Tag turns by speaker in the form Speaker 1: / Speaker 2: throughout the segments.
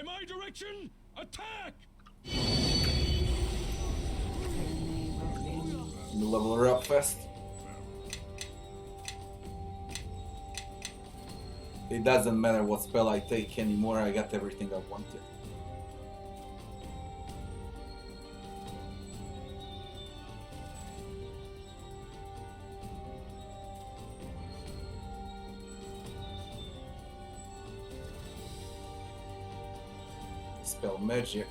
Speaker 1: my direction! Attack!
Speaker 2: Level her up fast. It doesn't matter what spell I take anymore, I got everything I wanted. Spell magic.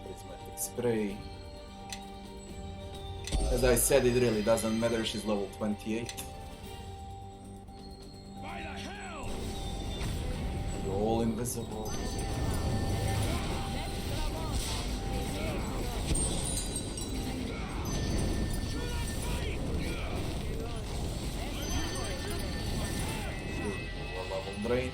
Speaker 2: Prismatic spray. As I said, it really doesn't matter, she's level 28.
Speaker 1: By the hell!
Speaker 2: You're all invisible. Lower level drain.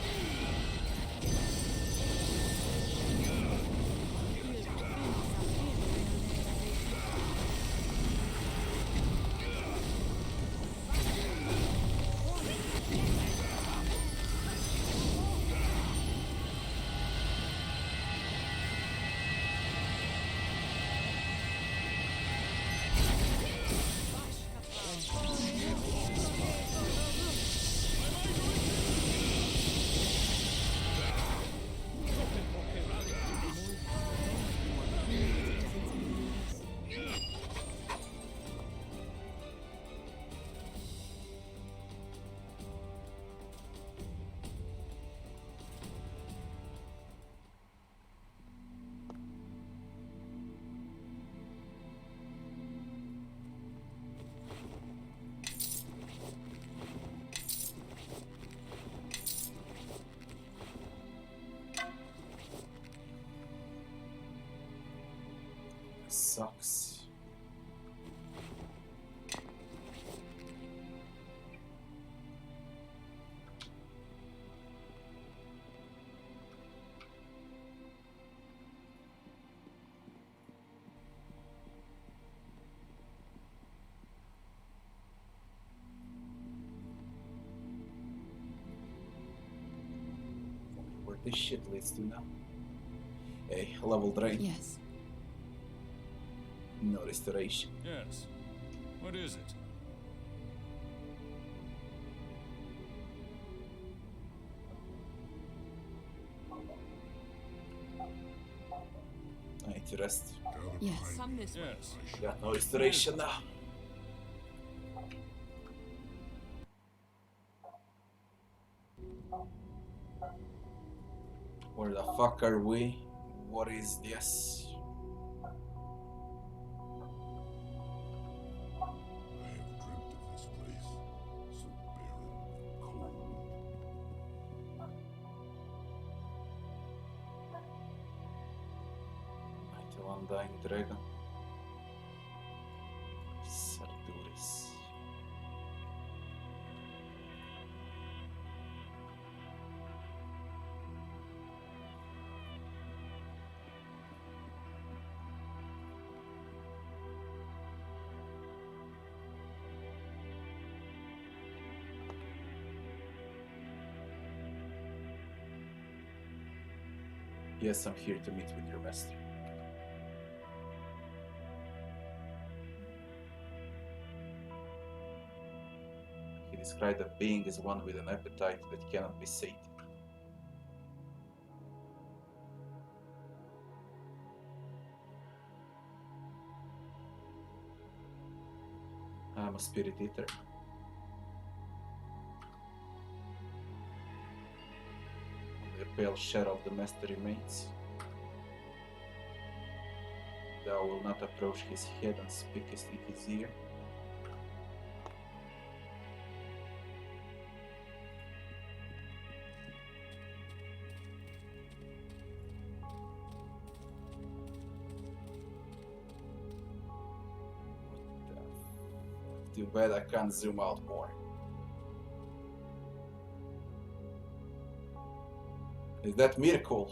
Speaker 2: Sucks. Where this shit leads to now? Hey, level drain.
Speaker 3: Yes.
Speaker 2: No restoration.
Speaker 1: Yes. What is it?
Speaker 2: I need to rest.
Speaker 3: Yes.
Speaker 4: Come this way.
Speaker 1: Yes.
Speaker 2: Got no restoration now. Where the fuck are we? What is this? Undying Dragon. Sarduris. Yes, I'm here to meet with your master. He described a being as one with an appetite that cannot be sated. I'm a spirit eater. The pale shadow of the master remains. Thou will not approach his head and speakest in his ear. Too bad I can't zoom out more. Is that miracle?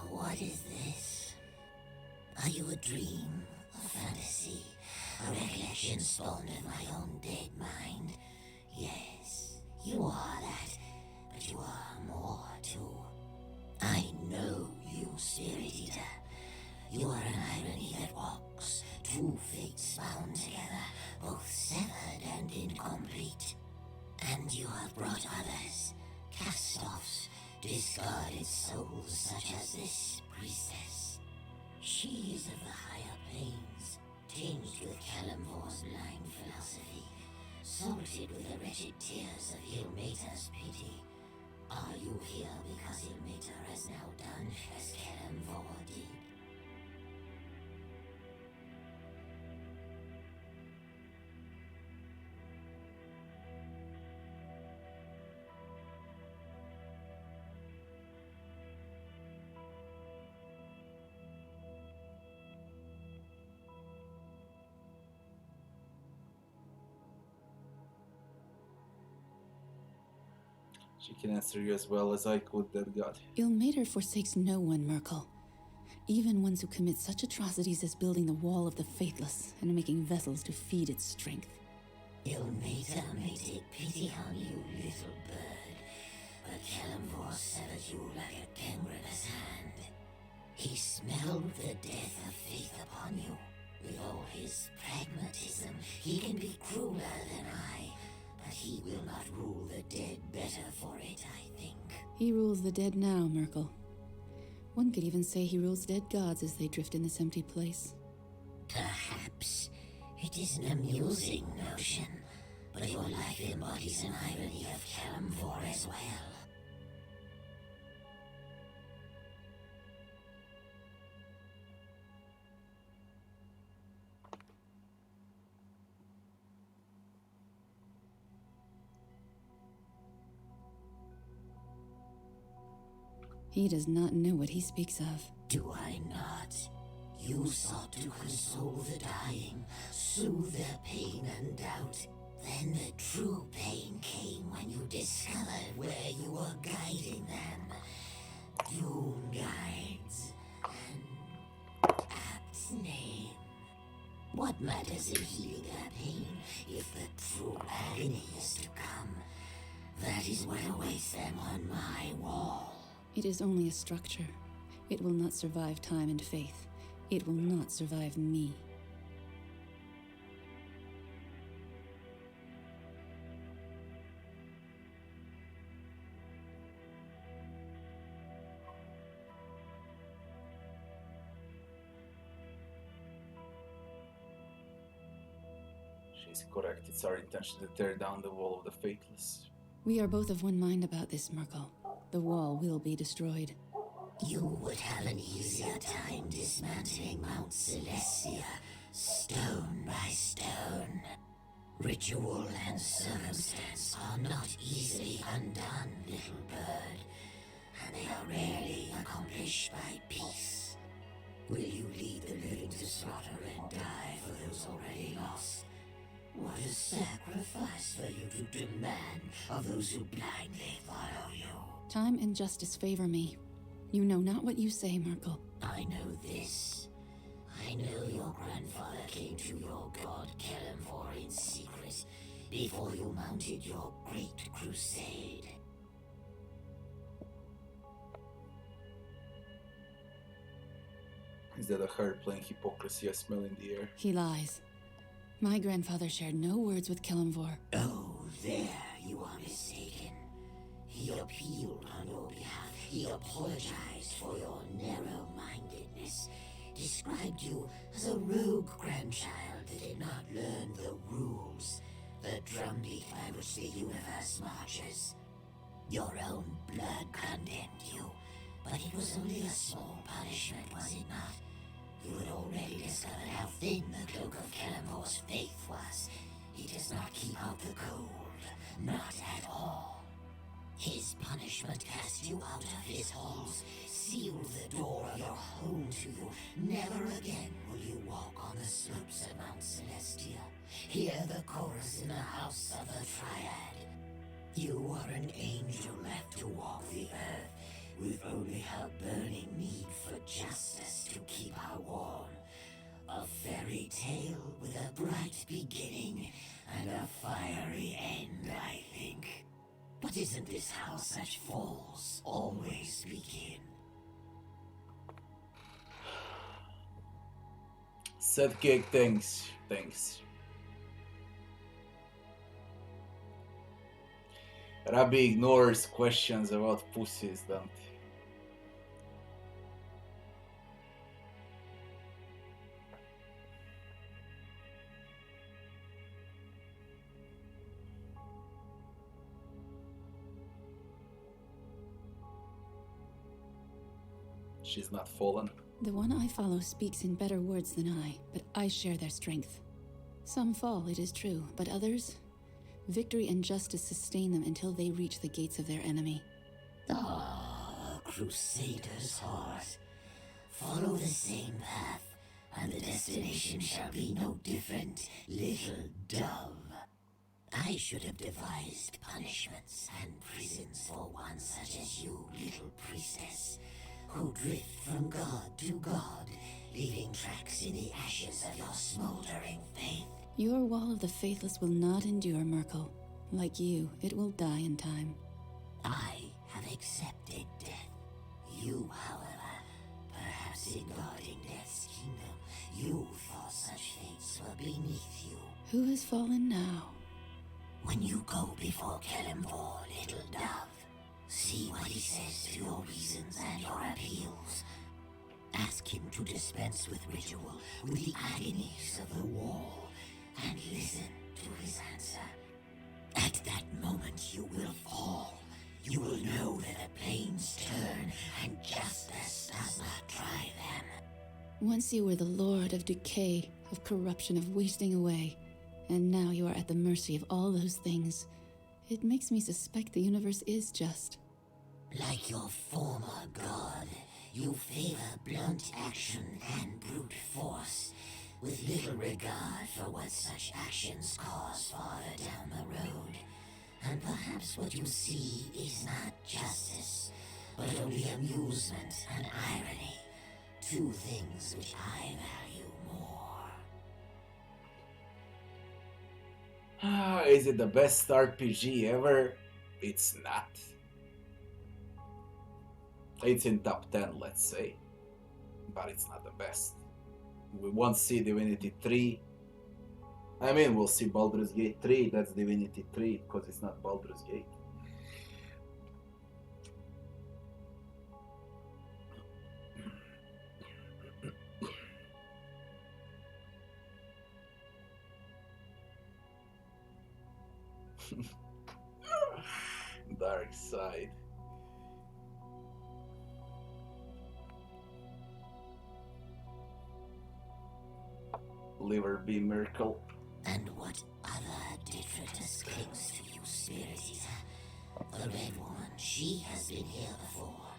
Speaker 5: What is this? Are you a dream, a fantasy,
Speaker 3: A recollection spawned of my own dead mind. Yes, you are that, but you are more too. I know you, Spirit Eater. You are an irony that walks, two fates bound together, both severed and incomplete. And you have brought others, cast-offs, discarded souls such as this priestess. She is of the higher planes, tinged with Kalimvor's blind philosophy, salted with the wretched tears of Ilmater's pity. Are you here because Ilmater has now done as Kalimvor did?
Speaker 2: She can answer you as well as I could, dead god.
Speaker 4: Ilmater forsakes no one, Merkel. Even ones who commit such atrocities as building the Wall of the Faithless and making vessels to feed its strength.
Speaker 3: Ilmater may take pity on you, little bird, but Kalimvor severed you like a gangrenous hand. He smelled the death of faith upon you. With all his pragmatism, he can be crueler than I, but he will not rule the dead better for it, I think.
Speaker 4: He rules the dead now, Merkel. One could even say he rules dead gods as they drift in this empty place.
Speaker 3: Perhaps. It is an amusing notion, but your life embodies an irony of Kalimvor as well.
Speaker 4: He does not know what he speaks of.
Speaker 3: Do I not? You sought to console the dying, soothe their pain and doubt. Then the true pain came when you discovered where you were guiding them. Doom guides. An apt name. What matters in healing their pain if the true agony is to come? That is what awaits them on my wall.
Speaker 4: It is only a structure. It will not survive time and faith. It will not survive me.
Speaker 2: She's correct. It's our intention to tear down the Wall of the Faithless.
Speaker 4: We are both of one mind about this, Merkel. The wall will be destroyed.
Speaker 3: You would have an easier time dismantling Mount Celestia, stone by stone. Ritual and circumstance are not easily undone, little bird, and they are rarely accomplished by peace. Will you lead the living to slaughter and die for those already lost? What a sacrifice for you to demand of those who blindly follow you.
Speaker 4: Time and justice favor me. You know not what you say, Merkel.
Speaker 3: I know this. I know your grandfather came to your god Kalimvor in secret before you mounted your great crusade.
Speaker 2: Is that a heart playing hypocrisy I smell in the air?
Speaker 4: He lies. My grandfather shared no words with Kalimvor.
Speaker 3: Oh, there you are mistaken. He appealed on your behalf. He apologized for your narrow-mindedness. Described you as a rogue grandchild that did not learn the rules, the drumbeat by which the universe marches. Your own blood condemned you, but it was only a small punishment, was it not? You had already discovered how thin the cloak of Kalimvor's faith was. He does not keep out the cold, not at all. His punishment cast you out of his halls, sealed the door of your home to you. Never again will you walk on the slopes of Mount Celestia, hear the chorus in the house of the Triad. You are an angel left to walk the earth, with only her burning need for justice to keep her warm. A fairy tale with a bright beginning and a fiery end, I think. But isn't this how such falls always begin?
Speaker 2: Sad cake, thanks. Thanks. Rabbi ignores questions about pussies, don't he? She's not fallen.
Speaker 4: The one I follow speaks in better words than I, but I share their strength. Some fall, it is true, but others, victory and justice sustain them until they reach the gates of their enemy.
Speaker 3: Ah, a crusader's heart. Follow the same path, and the destination shall be no different, little dove. I should have devised punishments and prisons for one such as you, little priestess, who drift from god to god, leaving tracks in the ashes of your smoldering faith.
Speaker 4: Your wall of the faithless will not endure, Merkel. Like you, it will die in time.
Speaker 3: I have accepted death. You, however, perhaps in guarding death's kingdom, you thought such fates were beneath you.
Speaker 4: Who has fallen now?
Speaker 3: When you go before Kellemvor, little dove, see what he says to your reasons and your appeals. Ask him to dispense with ritual, with the agonies of the wall, and listen to his answer. At that moment you will fall. You will know that the planes turn, and justice does not drive them.
Speaker 4: Once you were the lord of decay, of corruption, of wasting away, and now you are at the mercy of all those things. It makes me suspect the universe is just.
Speaker 3: Like your former god, you favor blunt action and brute force, with little regard for what such actions cause farther down the road. And perhaps what you see is not justice, but only amusement and irony, two things which I value more.
Speaker 2: Is it the best RPG ever? It's not. It's in top 10, let's say. But it's not the best. We won't see Divinity 3. I mean, we'll see Baldur's Gate 3. That's Divinity 3, because it's not Baldur's Gate. Dark side. Liver be Merkel.
Speaker 3: And what other detritus clings to you, Spirit Eater? The Red Woman, she has been here before.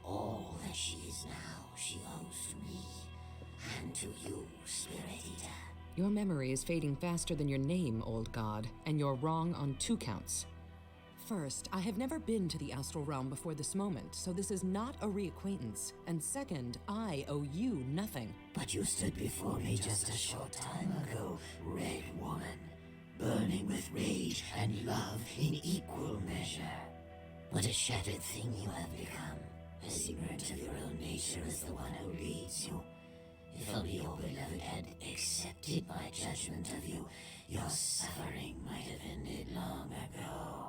Speaker 3: All that she is now, she owes to me. And to you, Spirit Eater.
Speaker 5: Your memory is fading faster than your name, old god, and you're wrong on 2 counts. First, I have never been to the astral realm before this moment, so this is not a reacquaintance. And second, I owe you nothing.
Speaker 3: But you stood before me just a short time ago, Red Woman, burning with rage and love in equal measure. What a shattered thing you have become, as ignorant of your own nature as the one who leads you. If only your beloved had accepted my judgment of you, your suffering might have ended long ago.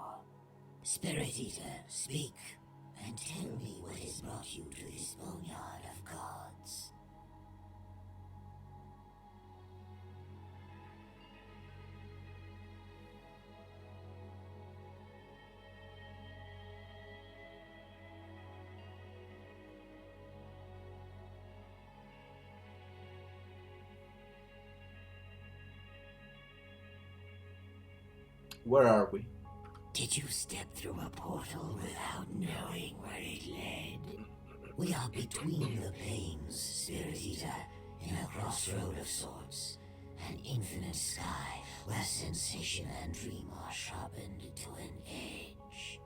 Speaker 3: Spirit Eater, speak, and tell me what has brought you to this boneyard of gods.
Speaker 2: Where are we?
Speaker 3: Did you step through a portal without knowing where it led? We are between the planes, Spirit Eater, in a crossroad of sorts. An infinite sky where sensation and dream are sharpened to an edge.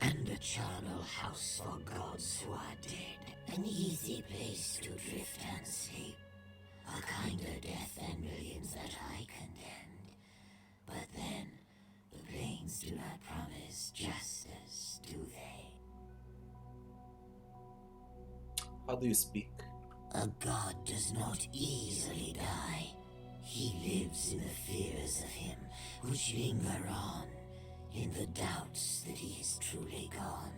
Speaker 3: And a charnel house for gods who are dead. An easy place to drift and sleep. a kinder death than millions that I condemned. But then, the plains do not promise justice, do they?
Speaker 2: How do you speak?
Speaker 3: A god does not easily die. He lives in the fears of him, which linger on, in the doubts that he is truly gone,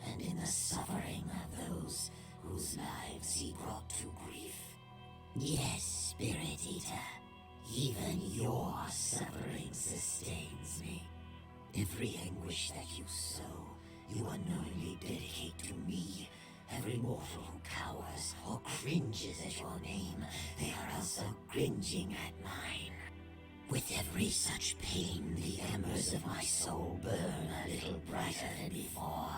Speaker 3: and in the suffering of those whose lives he brought to grief. Yes, Spirit Eater, even your suffering sustains me. Every anguish that you sow, you unknowingly dedicate to me. Every mortal who cowers or cringes at your name, they are also cringing at mine. With every such pain, the embers of my soul burn a little brighter than before.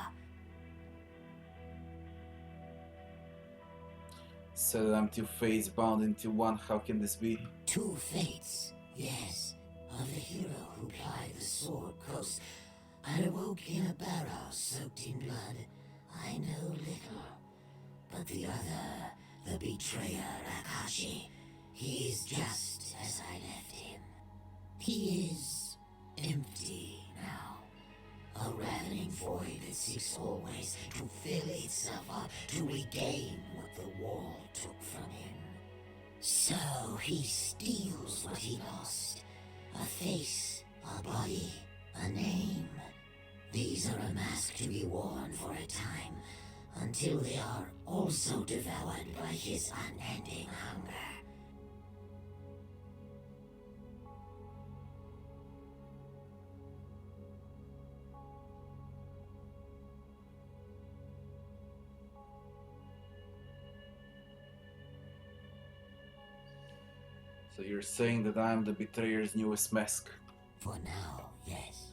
Speaker 2: So I'm two fates bound into one. How can this be?
Speaker 3: Two fates, yes, of the hero who plied the sword coast. I awoke in a barrow soaked in blood. I know little, but the other, the betrayer Akashi, he is just as I left him. He is empty now, a ravening void that seeks always to fill itself up, to regain what the wall took from him. So he steals what he lost, a face, a body, a name. These are a mask to be worn for a time, until they are also devoured by his unending hunger.
Speaker 2: So you're saying that I'm the betrayer's newest mask?
Speaker 3: For now, yes.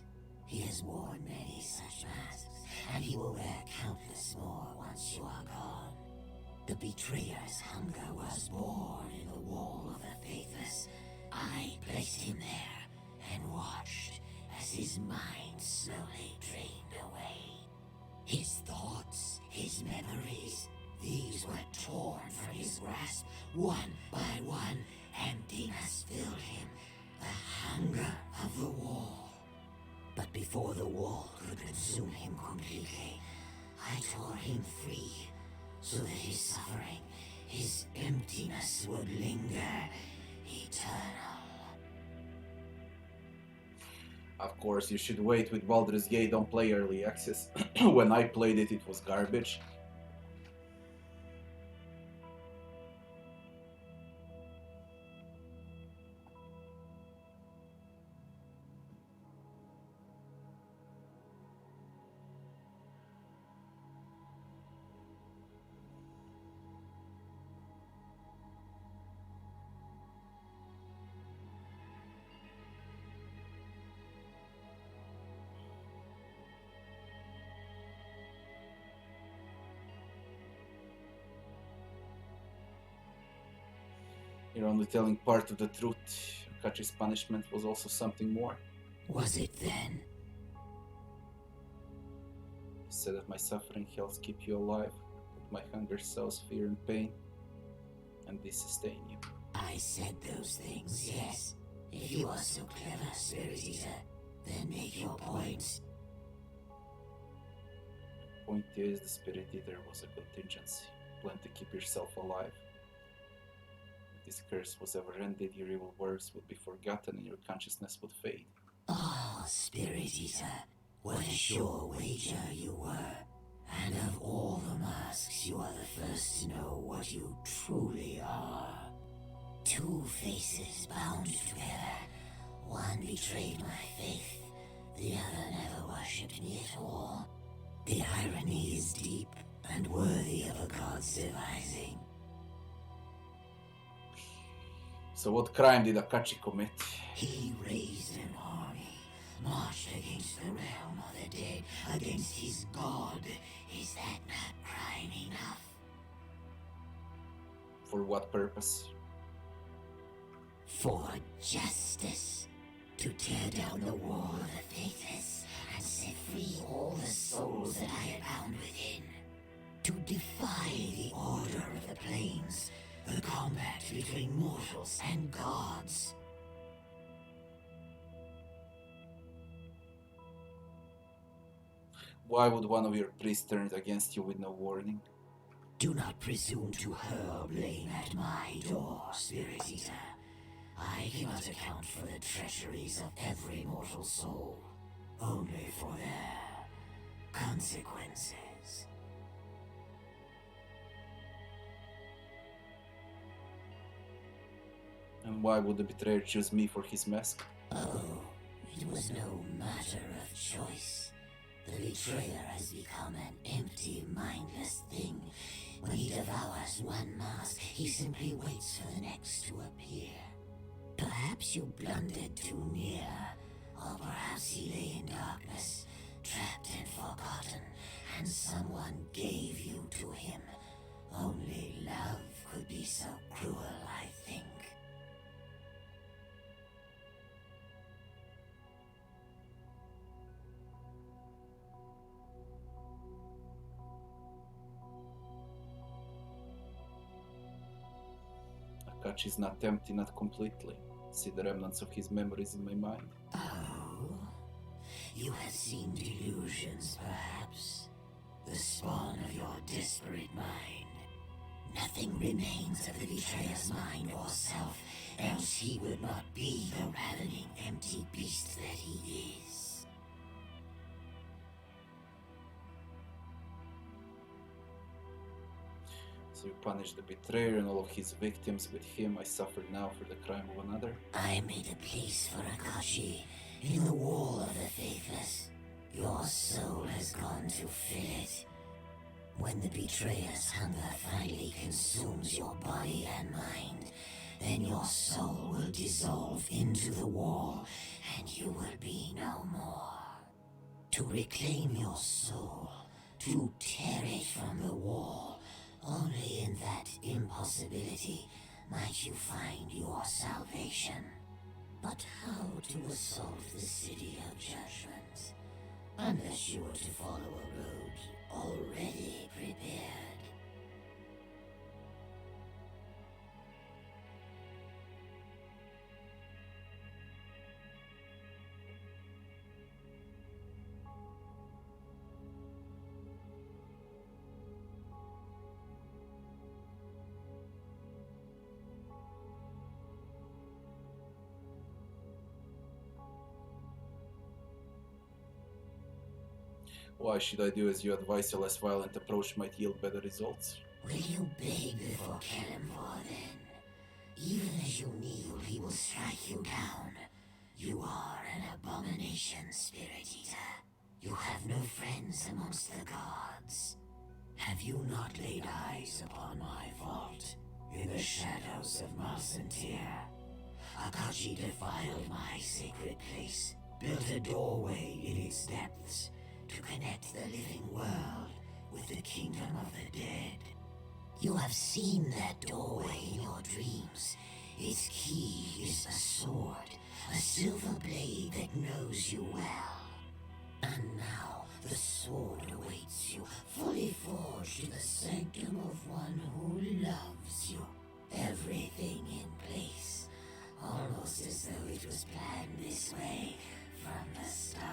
Speaker 3: He has worn many such masks, and he will wear countless more once you are gone. The betrayer's hunger was born in the wall of the faithless. I placed him there and watched as his mind slowly drained away. His thoughts, his memories, these were torn from his grasp. One by one, emptiness filled him, the hunger of the wall. But before the wall could consume him completely, I tore him free, so that his suffering, his emptiness would linger eternal.
Speaker 2: Of course, you should wait with Baldur's Gate, don't play early access. When I played it, it was garbage. You're only telling part of the truth. Akachi's punishment was also something more.
Speaker 3: Was it then?
Speaker 2: You said that my suffering helps keep you alive, that my hunger sows fear and pain, and these sustain you.
Speaker 3: I said those things, yes. If you are so clever, Spirit Eater, then make your point.
Speaker 2: Point is, the Spirit Eater was a contingency, planned to keep yourself alive. If this curse was ever ended, your evil words would be forgotten and your consciousness would fade.
Speaker 3: Oh, Spirit Eater, what a sure wager you were. And of all the masks, you are the first to know what you truly are. Two faces bound together. One betrayed my faith, the other never worshipped me at all. The irony is deep and worthy of a god's devising.
Speaker 2: So what crime did Akachi commit?
Speaker 3: He raised an army, marched against the realm of the dead, against his god. Is that not crime enough?
Speaker 2: For what purpose?
Speaker 3: For justice. To tear down the wall of the faithless and set free all the souls that I had bound within. To defy the order of the plains. The combat between mortals and gods.
Speaker 2: Why would one of your priests turn against you with no warning?
Speaker 3: Do not presume to hurl blame at my door, Spirit Eater. I cannot account for the treacheries of every mortal soul, only for their consequences.
Speaker 2: And why would the betrayer choose me for his mask?
Speaker 3: Oh, it was no matter of choice. The betrayer has become an empty, mindless thing. When he devours one mask, he simply waits for the next to appear. Perhaps you blundered too near, or perhaps he lay in darkness, trapped and forgotten, and someone gave you to him. Only love could be so cruel, I think.
Speaker 2: Akachi is not empty, not completely. See the remnants of his memories in my mind.
Speaker 3: Oh, you have seen delusions, perhaps? The spawn of your desperate mind. Nothing remains of the betrayer's mind or self, else he would not be the ravening empty beast that he is.
Speaker 2: So you punish the betrayer and all of his victims with him. I suffer now for the crime of another.
Speaker 3: I made a place for Akashi in the wall of the faithless. Your soul has gone to fill it. When the betrayer's hunger finally consumes your body and mind, then your soul will dissolve into the wall, and you will be no more. To reclaim your soul, to tear it from the wall, only in that impossibility might you find your salvation. But how to assault the city of judgment, unless you were to follow a road already prepared?
Speaker 2: Why should I do as you advise? A less violent approach might yield better results.
Speaker 3: Will you beg before Kalimvor then? Even as you kneel, he will strike you down. You are an abomination, Spirit Eater. You have no friends amongst the gods. Have you not laid eyes upon my vault in the shadows of Malsentir? Akashi defiled my sacred place, built a doorway in its depths to connect the living world with the kingdom of the dead. You have seen that doorway in your dreams. Its key is a sword, a silver blade that knows you well. And now the sword awaits you, fully forged to the sanctum of one who loves you. Everything in place, almost as though it was planned this way from the start.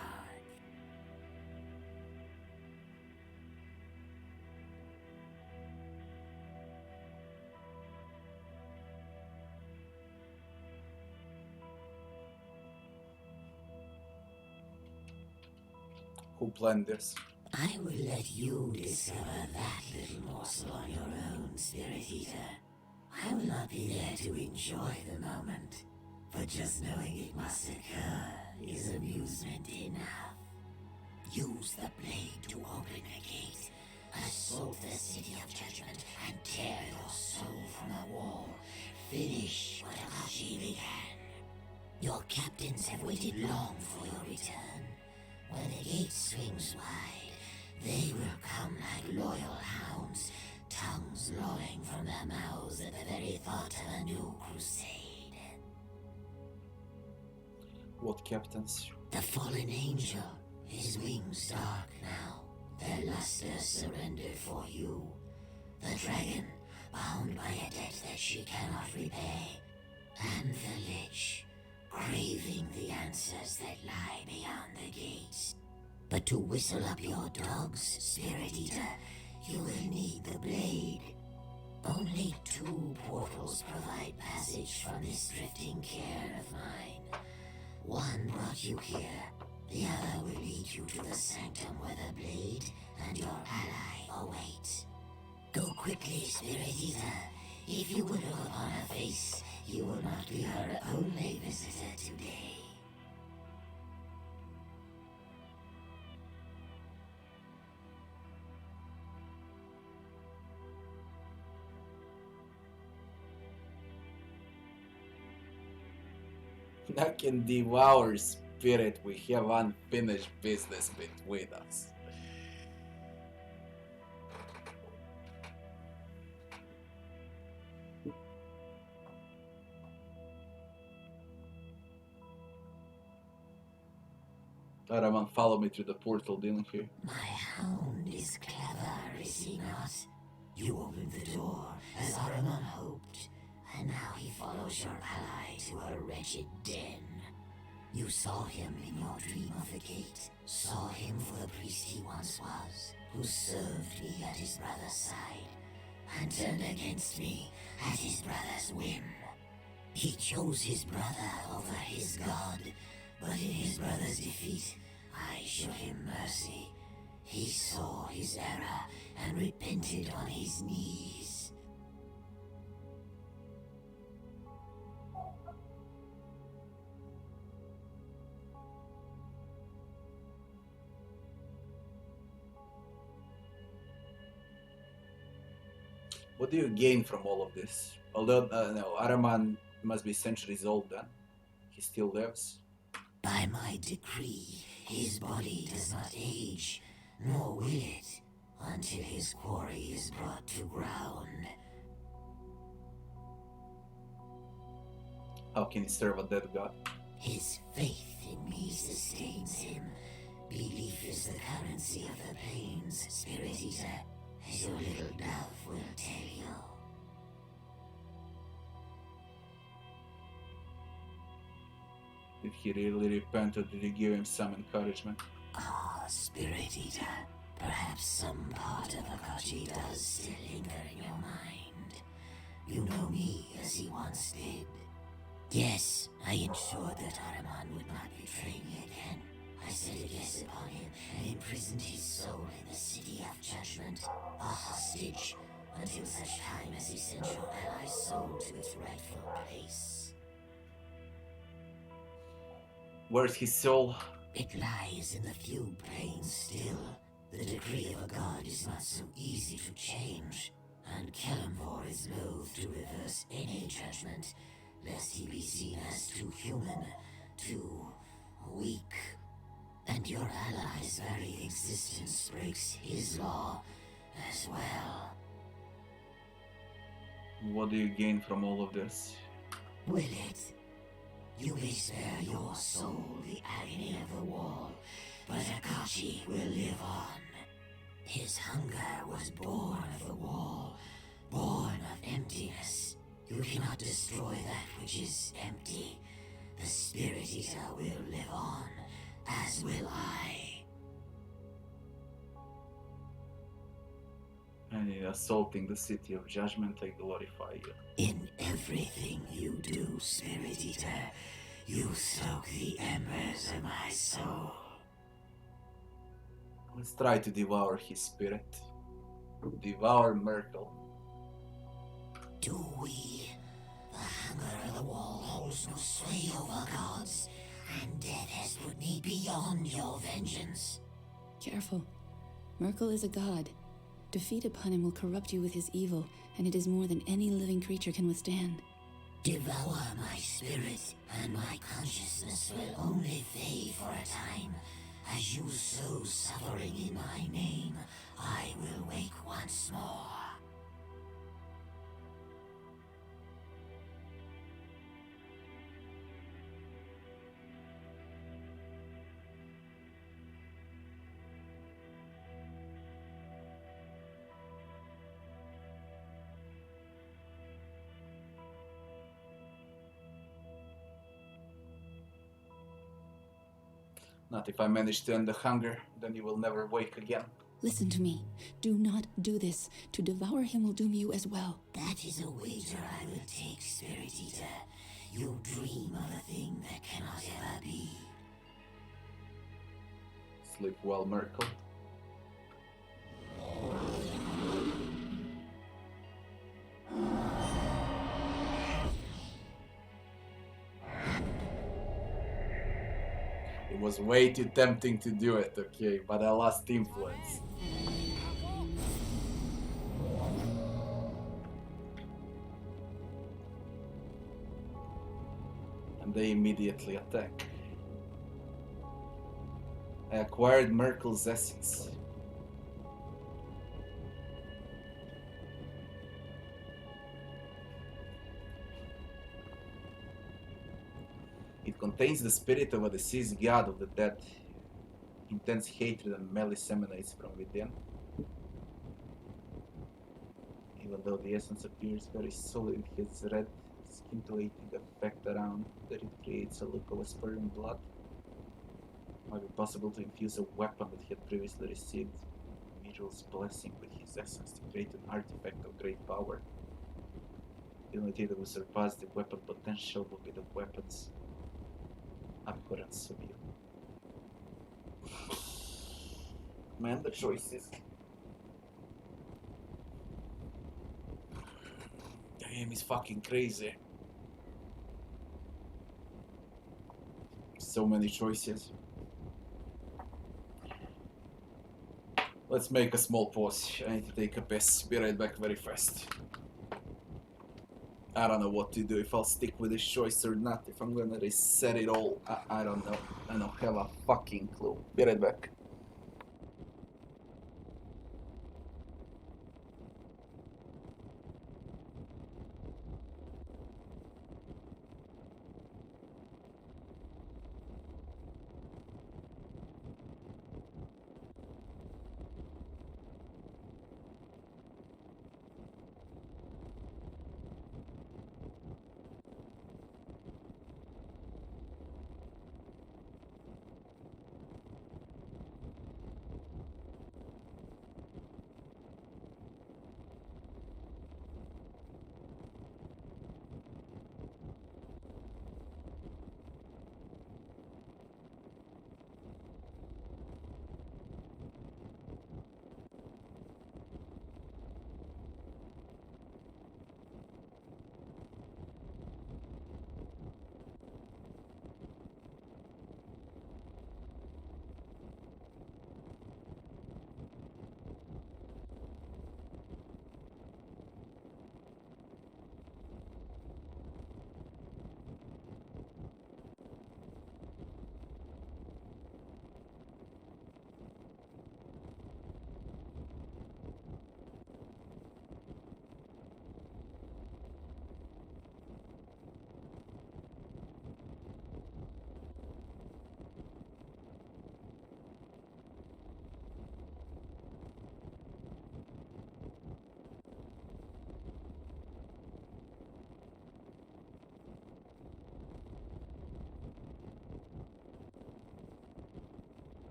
Speaker 2: Who planned this?
Speaker 3: I will let you discover that little morsel on your own, Spirit Eater. I will not be there to enjoy the moment, but just knowing it must occur is amusement enough. Use the blade to open a gate, assault the city of judgment, and tear your soul from the wall. Finish what Akashi began. Your captains have waited long for your return. When the gate swings wide, they will come like loyal hounds, tongues lolling from their mouths at the very thought of a new crusade.
Speaker 2: What captains?
Speaker 3: The fallen angel, his wings dark now, their luster surrendered for you. The dragon, bound by a debt that she cannot repay, and the Lich, craving the answers that lie beyond the gates. But to whistle up your dogs, Spirit Eater, you will need the blade. Only 2 portals provide passage from this drifting cairn of mine. One brought you here, the other will lead you to the sanctum where the blade and your ally await. Go quickly, Spirit Eater. If you would look upon her face, you will not be her only visitor today.
Speaker 2: I can devour spirit. We have unfinished business between us. Araman, follow me through the portal, didn't you?
Speaker 3: My hound is clever, is he not? You opened the door, as Ahriman hoped, and now he follows your ally to her wretched den. You saw him in your dream of the gate, saw him for the priest he once was, who served me at his brother's side, and turned against me at his brother's whim. He chose his brother over his god, but in his brother's defeat, I showed him mercy. He saw his error and repented on his knees.
Speaker 2: What do you gain from all of this? Although, no, Araman must be centuries old then. He still lives.
Speaker 3: By my decree, his body does not age, nor will it, until his quarry is brought to ground.
Speaker 2: How can he serve a dead god?
Speaker 3: His faith in me sustains him. Belief is the currency of the plains, Spirit Eater, as your little dove will tell you.
Speaker 2: Did he really repent, or did he give him some encouragement?
Speaker 3: Ah, Spirit Eater, perhaps some part of Akachi does still linger in your mind. You know me as he once did. Yes, I ensured that Ahriman would not betray me again. I set a guess upon him and imprisoned his soul in the City of Judgment, a hostage, until such time as he sent your ally's soul to its rightful place.
Speaker 2: Where's his soul?
Speaker 3: It lies in the few planes still. The decree of a god is not so easy to change, and Kelemvor is loath to reverse any judgment, lest he be seen as too human, too weak. And your ally's very existence breaks his law as well.
Speaker 2: What do you gain from all of this?
Speaker 3: Will it? You may spare your soul the agony of the wall, but Akachi will live on. His hunger was born of the wall, born of emptiness. You cannot destroy that which is empty. The Spirit Eater will live on, as will I.
Speaker 2: And in assaulting the City of Judgment, I glorify you.
Speaker 3: In everything you do, Spirit Eater, you stoke the embers of my soul.
Speaker 2: Let's try to devour his spirit. Devour Myrtle.
Speaker 3: Do we? The hunger of the wall holds no sway over gods, and death has put me beyond your vengeance.
Speaker 4: Careful. Merkel is a god. Defeat upon him will corrupt you with his evil, and it is more than any living creature can withstand.
Speaker 3: Devour my spirit, and my consciousness will only fade for a time. As you sow suffering in my name, I will wake once more.
Speaker 2: Not if I manage to end the hunger, then you will never wake again.
Speaker 4: Listen to me. Do not do this. To devour him will doom you as well.
Speaker 3: That is a wager I would take, Spirit Eater. You dream of a thing that cannot ever be.
Speaker 2: Sleep well, Merkel. It was way too tempting to do it, okay, but I lost influence. And they immediately attack. I acquired Merkel's essence. It contains the spirit of a deceased god of the dead. Intense hatred and malice emanates from within. Even though the essence appears very solid, it has red scintillating effect around that it creates a look of a spurting blood. Might be possible to infuse a weapon that he had previously received Miral's blessing with his essence to create an artifact of great power. The only thing that will surpass the weapon potential will be the weapon's abhorrence of you. Man, the choices. The game is fucking crazy. So many choices. Let's make a small pause. I need to take a piss. Be right back very fast. I don't know what to do, if I'll stick with this choice or not, if I'm gonna reset it all. I don't know. I don't have a fucking clue. Be right back.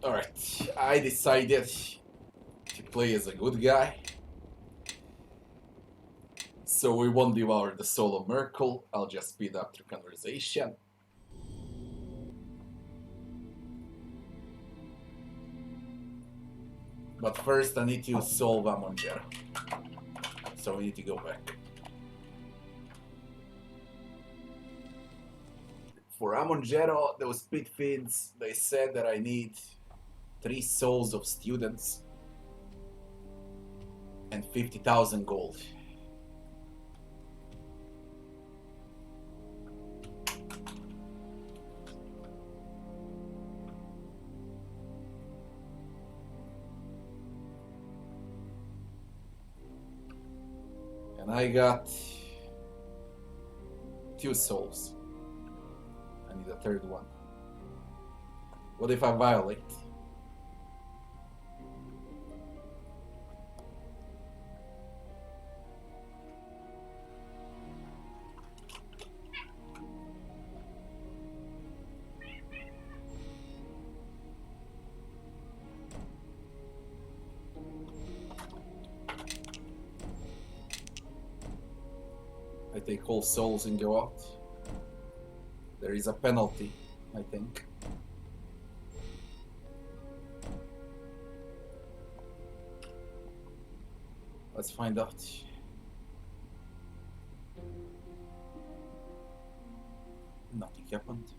Speaker 2: Alright, I decided to play as a good guy. So we won't devour the soul of Merkel, I'll just speed up through conversation. But first I need to solve Amongera. So we need to go back. For Amongero, those pit fiends, they said that I need 3 souls of students and 50,000 gold. And I got 2 souls. I need a 3rd one. What if I violate? I take all souls and go out. There is a penalty, I think. Let's find out. Nothing happened.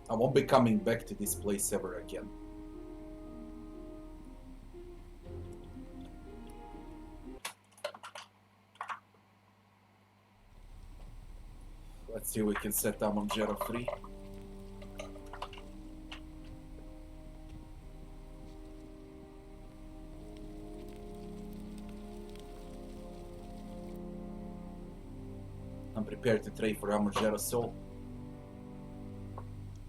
Speaker 2: I won't be coming back to this place ever again. Let's see if we can set Amongero free. I'm prepared to trade for Amongero's soul.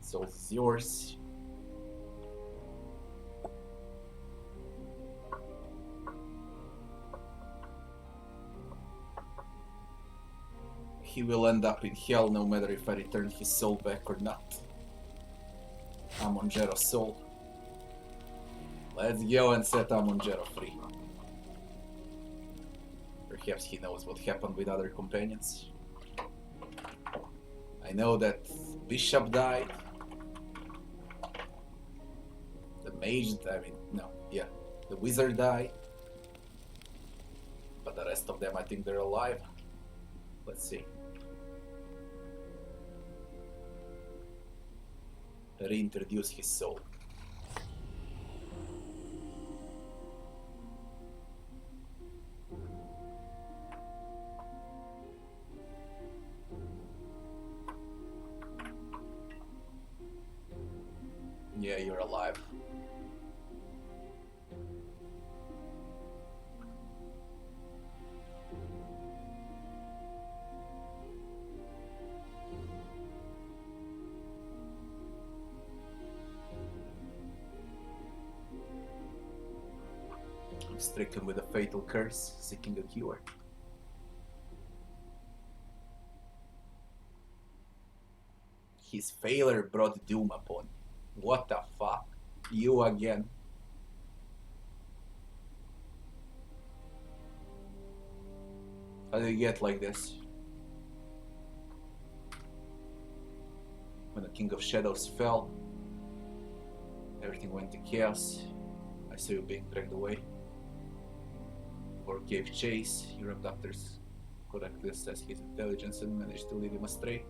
Speaker 2: Soul is yours. He will end up in hell no matter if I return his soul back or not. Amongero's soul. Let's go and set Amongero free. Perhaps he knows what happened with other companions. I know that Bishop died. The mage, the wizard died. But the rest of them, I think they're alive. Let's see. Reintroduce his soul. Yeah, you're alive. I'm stricken with a fatal curse, seeking a cure. His failure brought doom upon. What the fuck? You again? How did you get like this? When the King of Shadows fell, everything went to chaos. I saw you being dragged away. For gave chase, your abductors correctly assessed his intelligence and managed to lead him astray.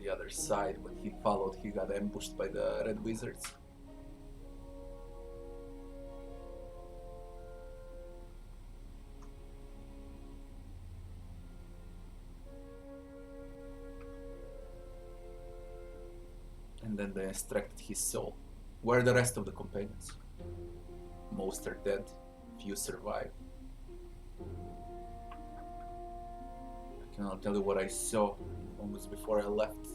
Speaker 2: The other side, when he followed, he got ambushed by the red wizards. And then they extracted his soul. Where are the rest of the companions? Most are dead, few survive. And I'll tell you what I saw almost before I left.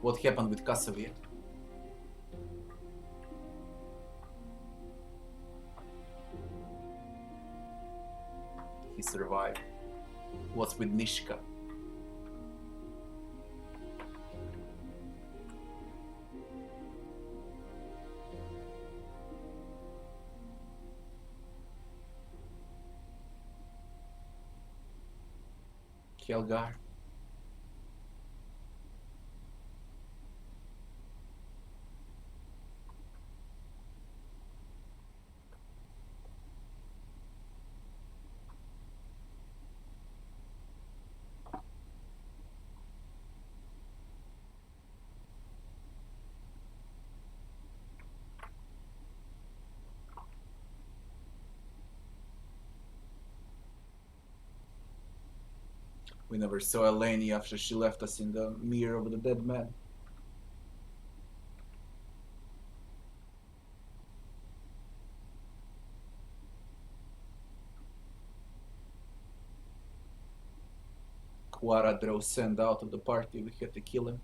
Speaker 2: What happened with Kasavir? He survived. What's with Nishka? Kelgar. We never saw Eleni after she left us in the mirror of the dead man. Quara drove Sand out of the party. We had to kill him.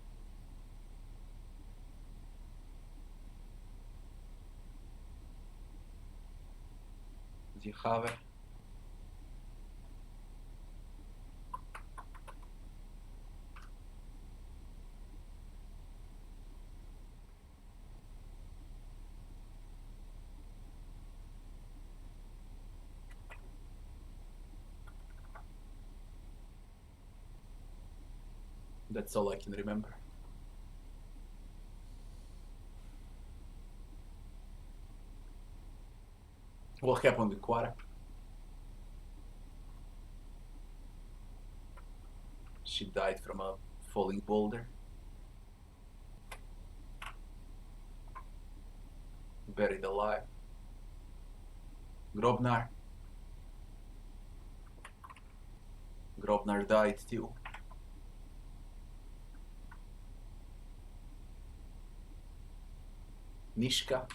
Speaker 2: Zihave. That's all I can remember. What happened with Quara? She died from a falling boulder. Buried alive. Grobnar. Grobnar died too. Nishka.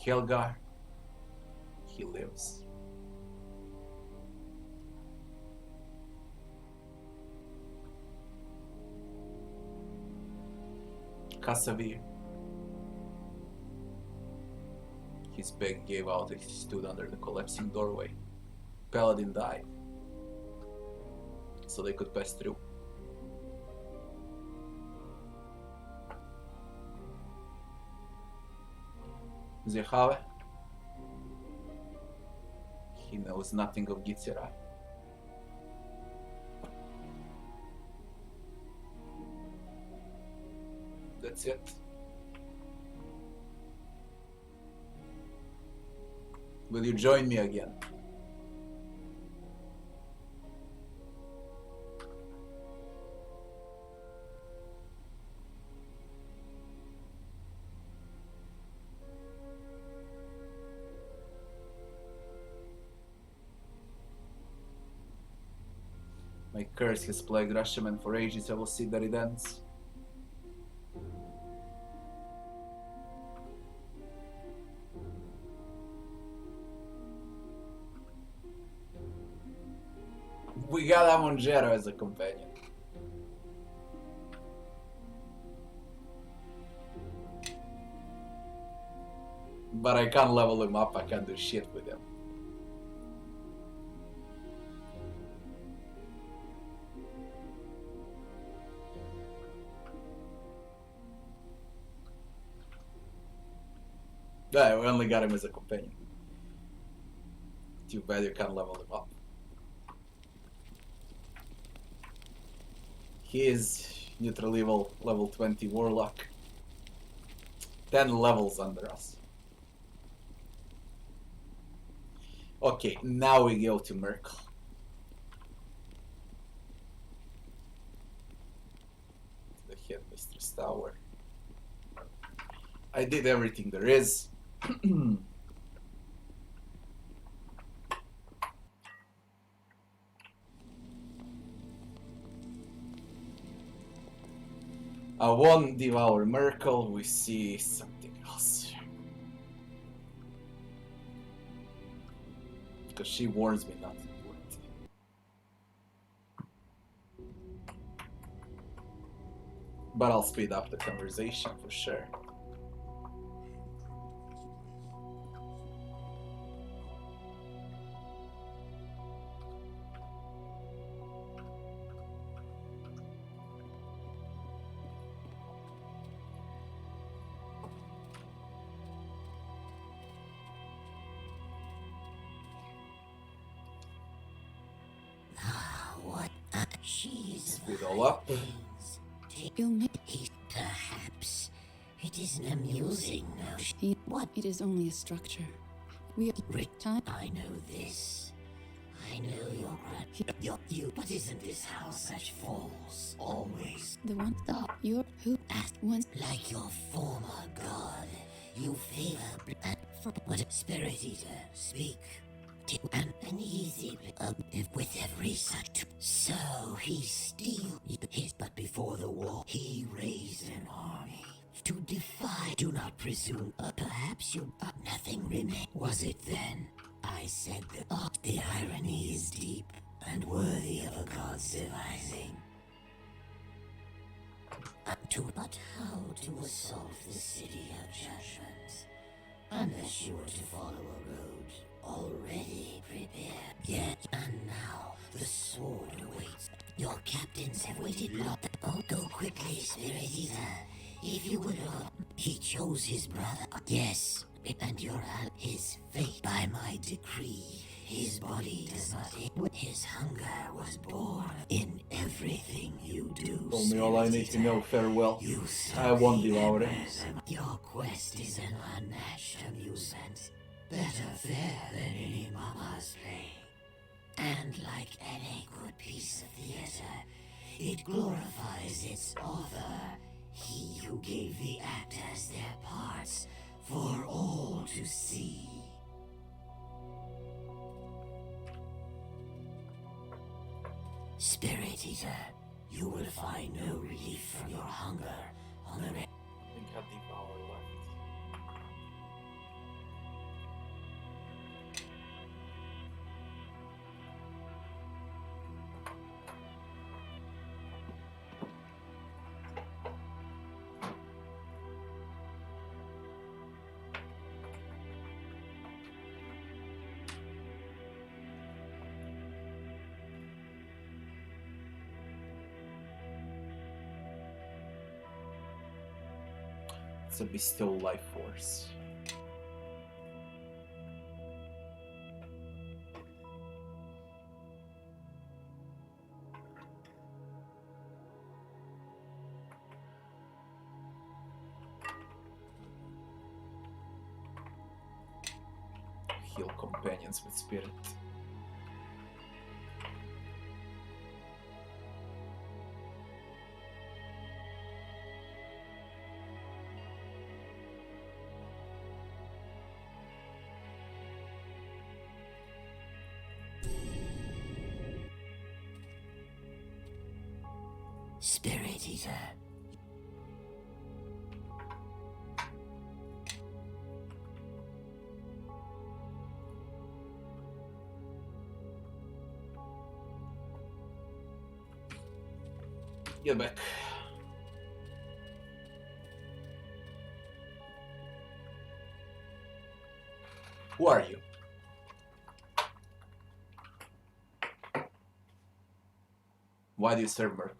Speaker 2: Helgar. He lives. Kasavir. His back gave out as he stood under the collapsing doorway. Paladin died, so they could pass through. Zehave. He knows nothing of Gitsera. That's it. Will you join me again? My curse has plagued Rashomon for ages. I will see that it ends. We got Amongero as a companion. But I can't level him up, I can't do shit with him. Yeah, we only got him as a companion. Too bad you can't level him up. He is neutral evil, level 20 warlock. 10 levels under us. Okay, now we go to Merkel. The Headmistress Tower. I did everything there is. One Devour Miracle, we see something else. Because she warns me not to do it. But I'll speed up the conversation for sure.
Speaker 3: She's
Speaker 2: Speed all up.
Speaker 4: You'll make
Speaker 3: Perhaps it is an amusing notion.
Speaker 4: what? It is only a structure. We are time.
Speaker 3: I know this. I know you. But isn't this how such falls always?
Speaker 4: The one you're who asked once.
Speaker 3: Like your former god, you favor for what Spirit Eater speak. And an easy with every such. So he steal his, but before the war, he raised an army to defy. Do not presume. Perhaps you. Nothing remained. Was it then? I said that the irony is deep and worthy of a god's devising. But how to assault the city of judgment? Unless you were to follow a road already prepared. Yet, and now, the sword awaits. Your captains have waited long. Oh, go quickly, Spirit Eater. If you would have... He chose his brother. Yes, and you're at his fate. By my decree, his body does not... His hunger was born in everything you do.
Speaker 2: Told me all I need to know. Farewell.
Speaker 3: You
Speaker 2: I won't devour it.
Speaker 3: Your quest is an unmatched amusement. Better fair than any mama's play. And like any good piece of theater, it glorifies its author, he who gave the actors their parts for all to see. Spirit Eater, you will find no relief from your hunger on the
Speaker 2: I think I devour left. It's a bestow life force. Heal companions with spirit.
Speaker 3: Spirit Eater.
Speaker 2: Get back. Who are you? Why do you serve Merkel?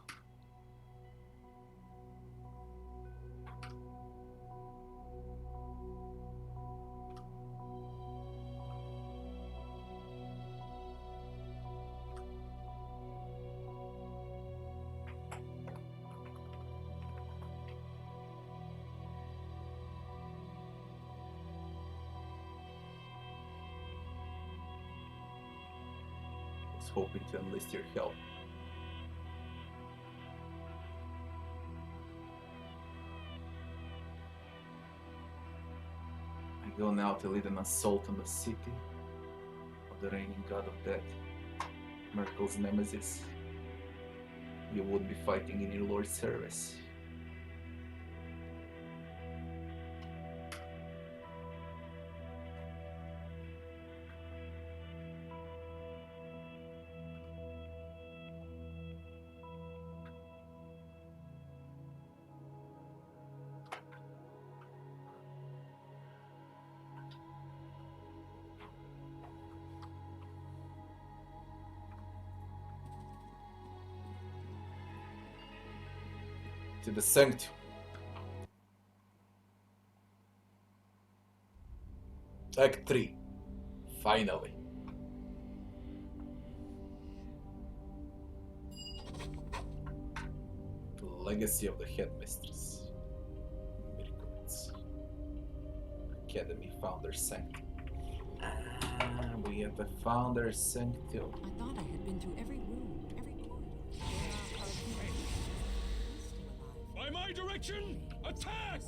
Speaker 2: Hoping to enlist your help. Go now to lead an assault on the city of the reigning god of death, Merkel's nemesis. You would be fighting in your lord's service. To the sanctum. Act 3. Finally. The legacy of the headmistress. Mirkovitz. Academy Founder Sanctum. We have the Founder Sanctum.
Speaker 5: I thought I had been through every room, every corridor.
Speaker 1: By my direction, attack!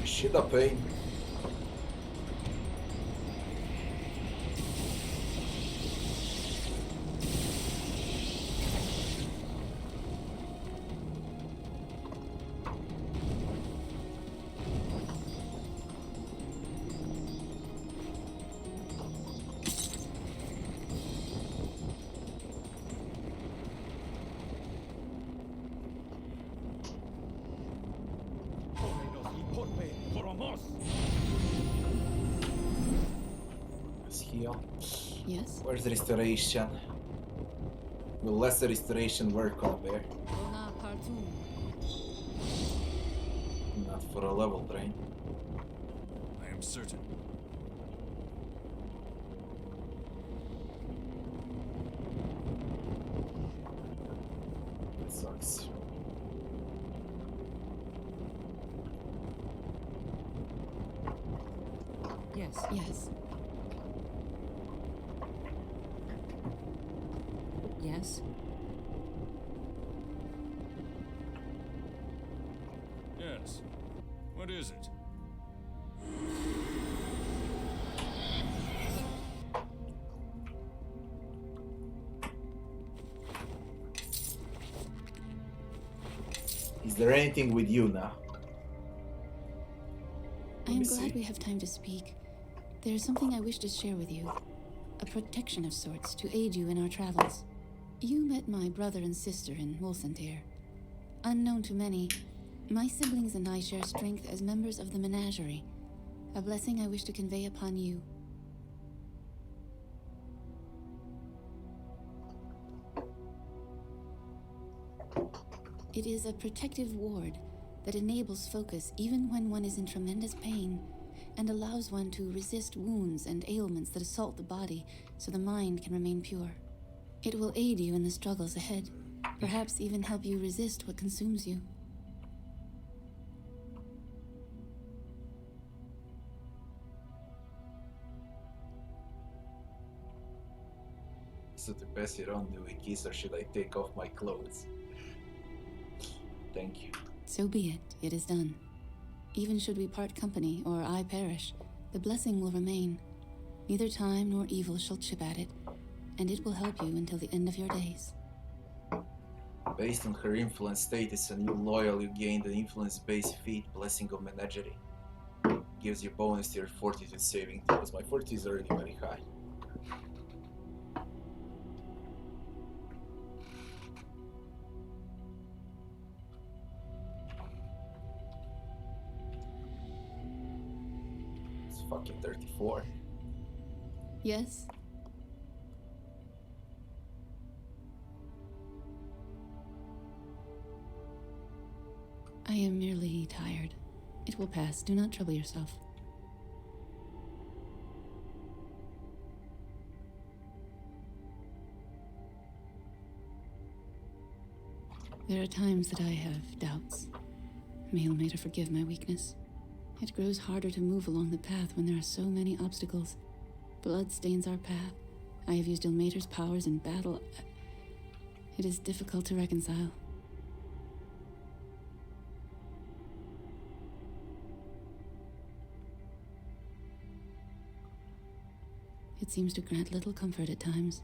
Speaker 2: Shit up, eh? Let's heal.
Speaker 4: Yes?
Speaker 2: Where's the restoration? Will lesser restoration work on there? Not for a level drain.
Speaker 1: I am certain.
Speaker 2: That sucks.
Speaker 5: Yes.
Speaker 4: Yes.
Speaker 5: Yes.
Speaker 1: Yes. What is it?
Speaker 2: Is there anything with you now?
Speaker 4: I am
Speaker 2: me
Speaker 4: glad
Speaker 2: see.
Speaker 4: we have time to speak. There is something I wish to share with you. A protection of sorts to aid you in our travels. You met my brother and sister in Wolfentyr. Unknown to many, my siblings and I share strength as members of the menagerie. A blessing I wish to convey upon you. It is a protective ward that enables focus even when one is in tremendous pain, and allows one to resist wounds and ailments that assault the body so the mind can remain pure. It will aid you in the struggles ahead, perhaps even help you resist what consumes you.
Speaker 2: So to pass it on the wikis, or should I take off my clothes? Thank you.
Speaker 4: So be it, it is done. Even should we part company, or I perish, the blessing will remain. Neither time nor evil shall chip at it, and it will help you until the end of your days.
Speaker 2: Based on her influence status and you loyal, you gain the influence-based feat, Blessing of Menagerie. Gives you bonus to your fortitude saving throws. My fortitude is already very high. It's fucking 34.
Speaker 4: Yes? I am merely tired. It will pass. Do not trouble yourself. There are times that I have doubts. May Ilmater forgive my weakness. It grows harder to move along the path when there are so many obstacles. Blood stains our path. I have used Ilmater's powers in battle. It is difficult to reconcile. It seems to grant little comfort at times,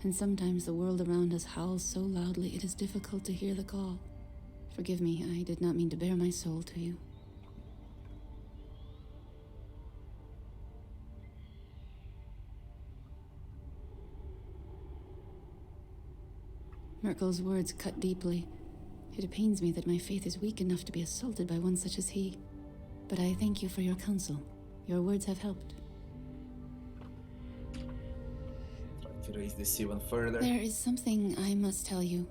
Speaker 4: and sometimes the world around us howls so loudly it is difficult to hear the call. Forgive me, I did not mean to bare my soul to you. Merkel's words cut deeply. It pains me that my faith is weak enough to be assaulted by one such as he. But I thank you for your counsel. Your words have helped.
Speaker 2: To raise this even further.
Speaker 4: There is something I must tell you.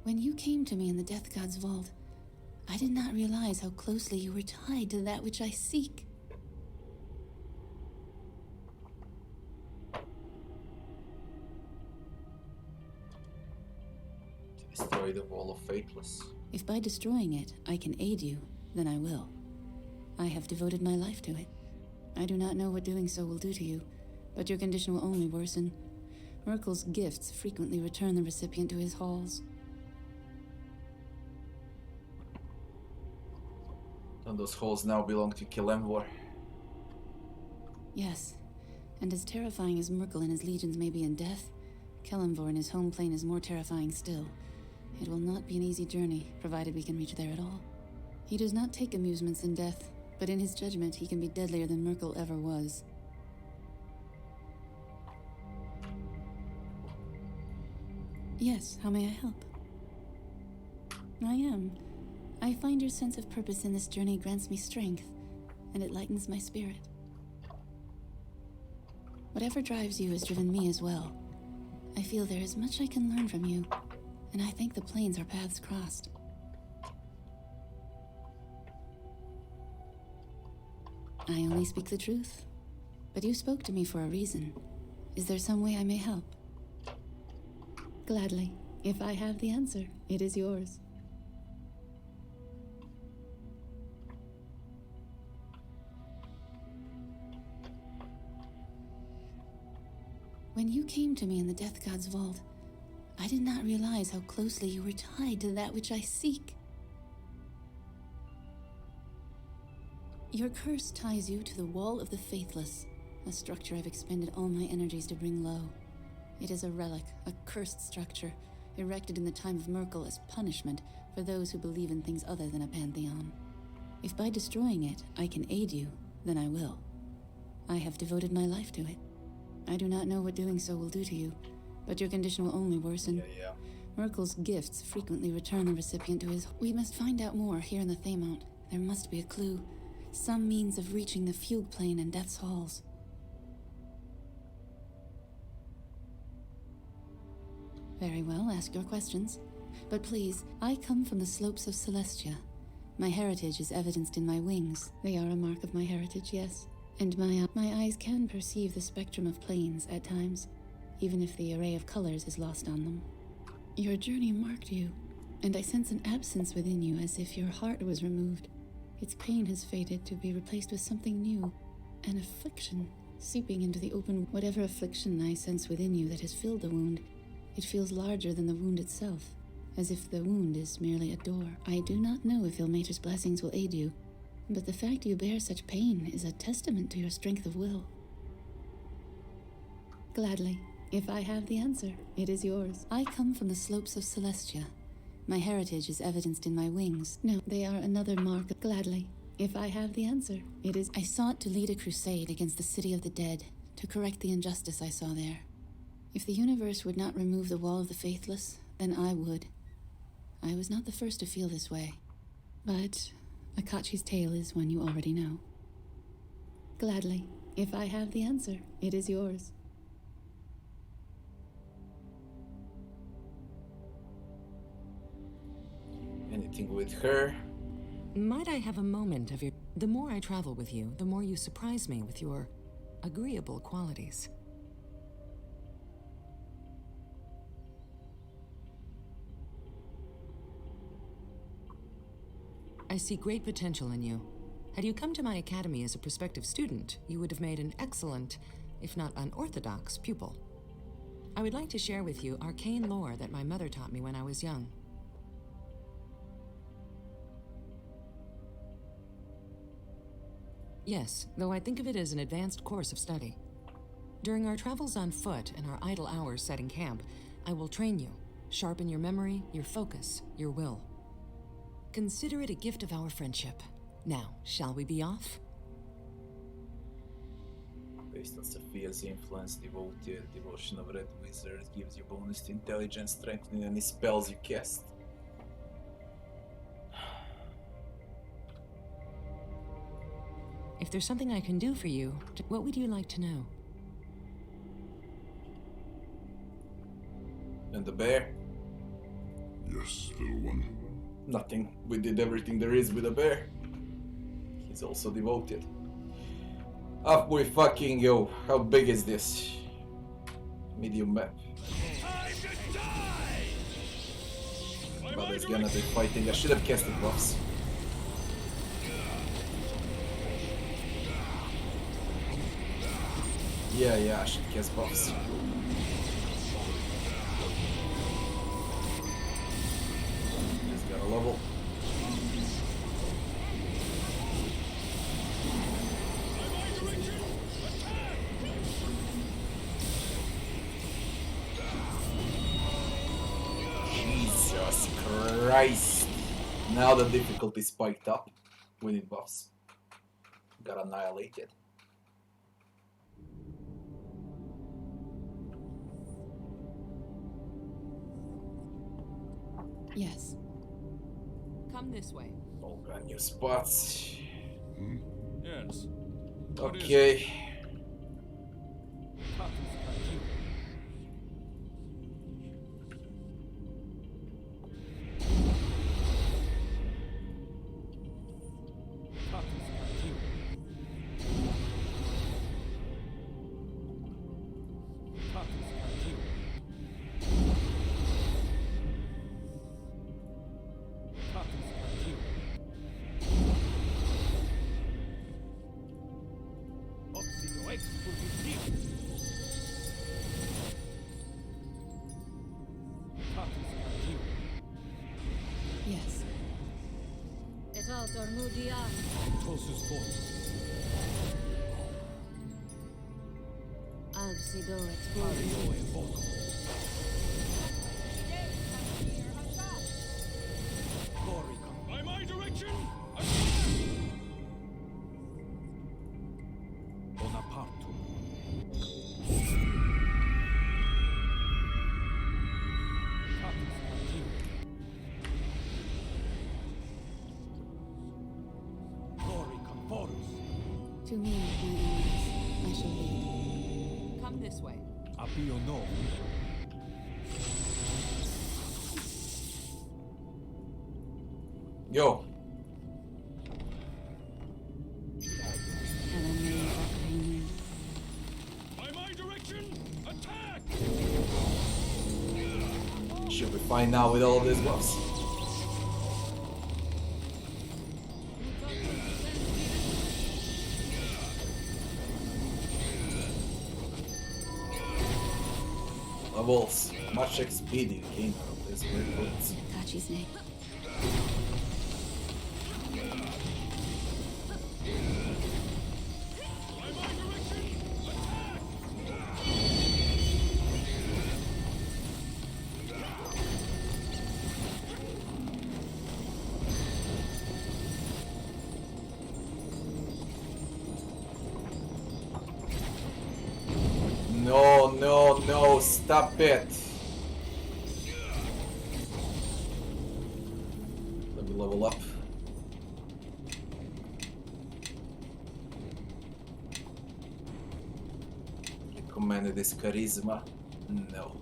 Speaker 4: When you came to me in the Death God's vault, I did not realize how closely you were tied to that which I seek.
Speaker 2: To destroy the Wall of Faithless.
Speaker 4: If by destroying it I can aid you, then I will. I have devoted my life to it. I do not know what doing so will do to you, but your condition will only worsen. Merkel's gifts frequently return the recipient to his halls.
Speaker 2: And those halls now belong to Kelemvor.
Speaker 4: Yes, and as terrifying as Merkel and his legions may be in death, Kelemvor and his home plane is more terrifying still. It will not be an easy journey, provided we can reach there at all. He does not take amusements in death, but in his judgment he can be deadlier than Merkel ever was. Yes, how may I help? I am. I find your sense of purpose in this journey grants me strength, and it lightens my spirit. Whatever drives you has driven me as well. I feel there is much I can learn from you, and I thank the planes our paths crossed. I only speak the truth, but you spoke to me for a reason. Is there some way I may help? Gladly. If I have the answer, it is yours. When you came to me in the Death God's vault, I did not realize how closely you were tied to that which I seek. Your curse ties you to the Wall of the Faithless, a structure I've expended all my energies to bring low. It is a relic, a cursed structure, erected in the time of Merkel as punishment for those who believe in things other than a pantheon. If by destroying it I can aid you, then I will. I have devoted my life to it. I do not know what doing so will do to you, but your condition will only worsen.
Speaker 2: Yeah.
Speaker 4: Merkel's gifts frequently return the recipient to his... We must find out more here in the Thaymount. There must be a clue. Some means of reaching the fugue plane and Death's halls. Very well, ask your questions. But please, I come from the slopes of Celestia. My heritage is evidenced in my wings. They are a mark of my heritage, yes. And my eyes can perceive the spectrum of planes at times, even if the array of colors is lost on them. Your journey marked you, and I sense an absence within you as if your heart was removed. Its pain has faded to be replaced with something new, an affliction, seeping into the open. Whatever affliction I sense within you that has filled the wound, it feels larger than the wound itself, as if the wound is merely a door. I do not know if Ilmater's blessings will aid you, but the fact you bear such pain is a testament to your strength of will. Gladly. If I have the answer, it is yours. I come from the slopes of Celestia. My heritage is evidenced in my wings. No, they are another mark. Gladly. If I have the answer, it is... I sought to lead a crusade against the city of the dead, to correct the injustice I saw there. If the universe would not remove the Wall of the Faithless, then I would. I was not the first to feel this way. But Akachi's tale is one you already know. Gladly. If I have the answer, it is yours.
Speaker 2: Anything with her?
Speaker 5: Might I have a moment of your... The more I travel with you, the more you surprise me with your agreeable qualities. I see great potential in you. Had you come to my academy as a prospective student, you would have made an excellent, if not unorthodox, pupil. I would like to share with you arcane lore that my mother taught me when I was young. Yes, though I think of it as an advanced course of study. During our travels on foot and our idle hours setting camp, I will train you, sharpen your memory, your focus, your will. Consider it a gift of our friendship. Now, shall we be off?
Speaker 2: Based on Sophia's influence, devotion of red wizards gives you bonus to intelligence, strengthening any spells you cast.
Speaker 5: If there's something I can do for you, what would you like to know?
Speaker 2: And the bear?
Speaker 6: Yes, little one.
Speaker 2: Nothing. We did everything there is with a bear. He's also devoted. Up we fucking go. How big is this? Medium map. But it's gonna be fighting. I should have casted buffs. Yeah, I should cast buffs. Just got a level. Jesus Christ! Now the difficulty spiked up. We need buffs. Got annihilated.
Speaker 4: Yes.
Speaker 5: Come this way.
Speaker 2: All brand new spots.
Speaker 1: Yes. What is it?
Speaker 2: Okay.
Speaker 4: Yes.
Speaker 1: Closest voice. By my direction! Bonaparte. Glory conforms.
Speaker 4: To me, my allies, I shall lead.
Speaker 5: Come this way.
Speaker 1: Appio no.
Speaker 2: Yo.
Speaker 1: By my direction, attack!
Speaker 2: Should be fine now with all of these buffs. Levels. Much XP do you gain out of this? Very good.
Speaker 4: Tachi's name.
Speaker 1: By my direction, attack!
Speaker 2: No, stop it. Let me level up. Recommended is charisma. No.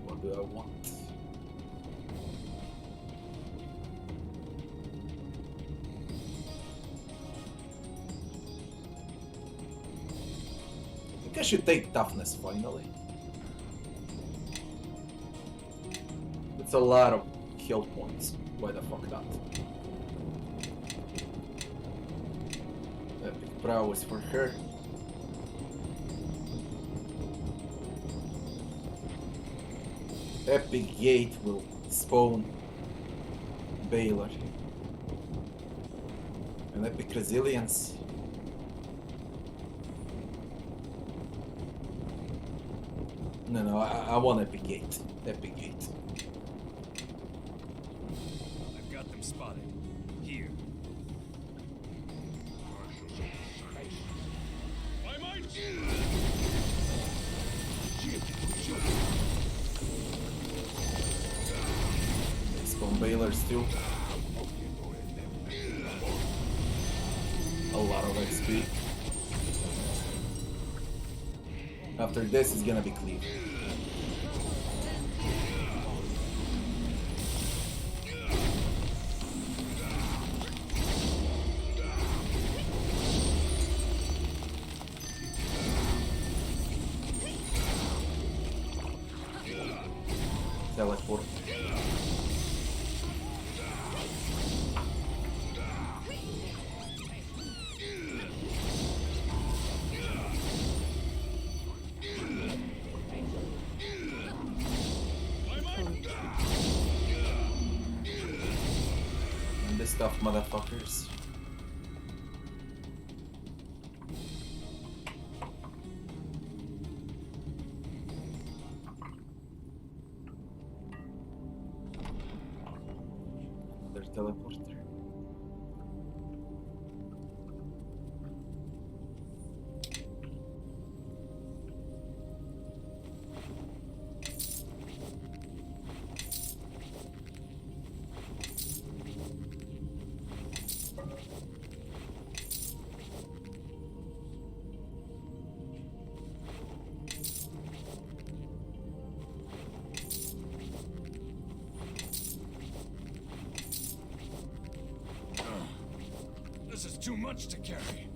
Speaker 2: What do I want? I should take toughness finally. It's a lot of health points. Why the fuck not? Epic prowess for her. Epic gate will spawn Baylor. And epic resilience. No, I want epic gate. Epic gate.
Speaker 1: I've got them spotted. Here. By might!
Speaker 2: Spawn Baylors too. A lot of XP. After this, it's gonna be clean. Teleport. And this stuff, motherfuckers. Another teleporter.
Speaker 1: This is too much to carry.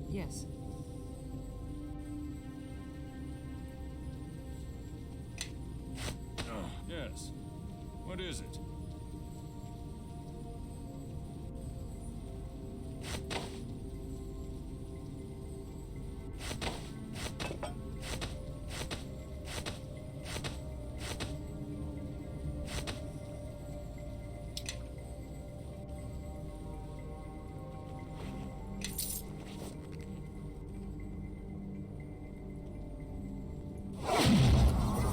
Speaker 5: Yes.
Speaker 1: Yes. What is it?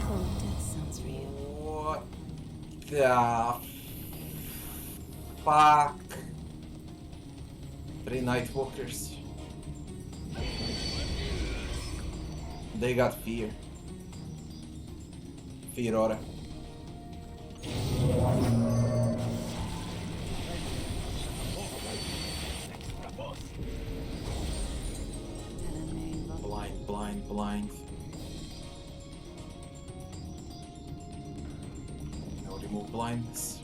Speaker 4: Cold death sounds real.
Speaker 2: What the fuck? 3 Nightwalkers. They got fear. Fear aura. Blind, blind, blind. Now remove blindness.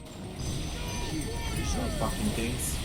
Speaker 2: Fucking things.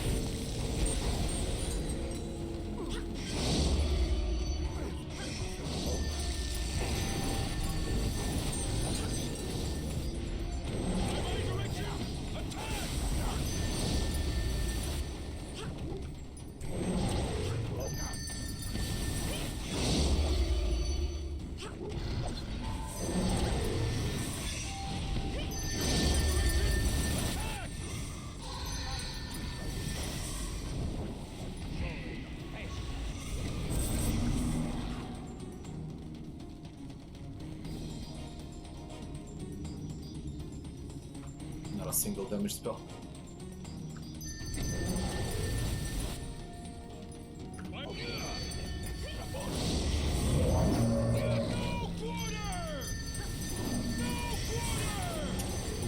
Speaker 2: Not a single damage spell.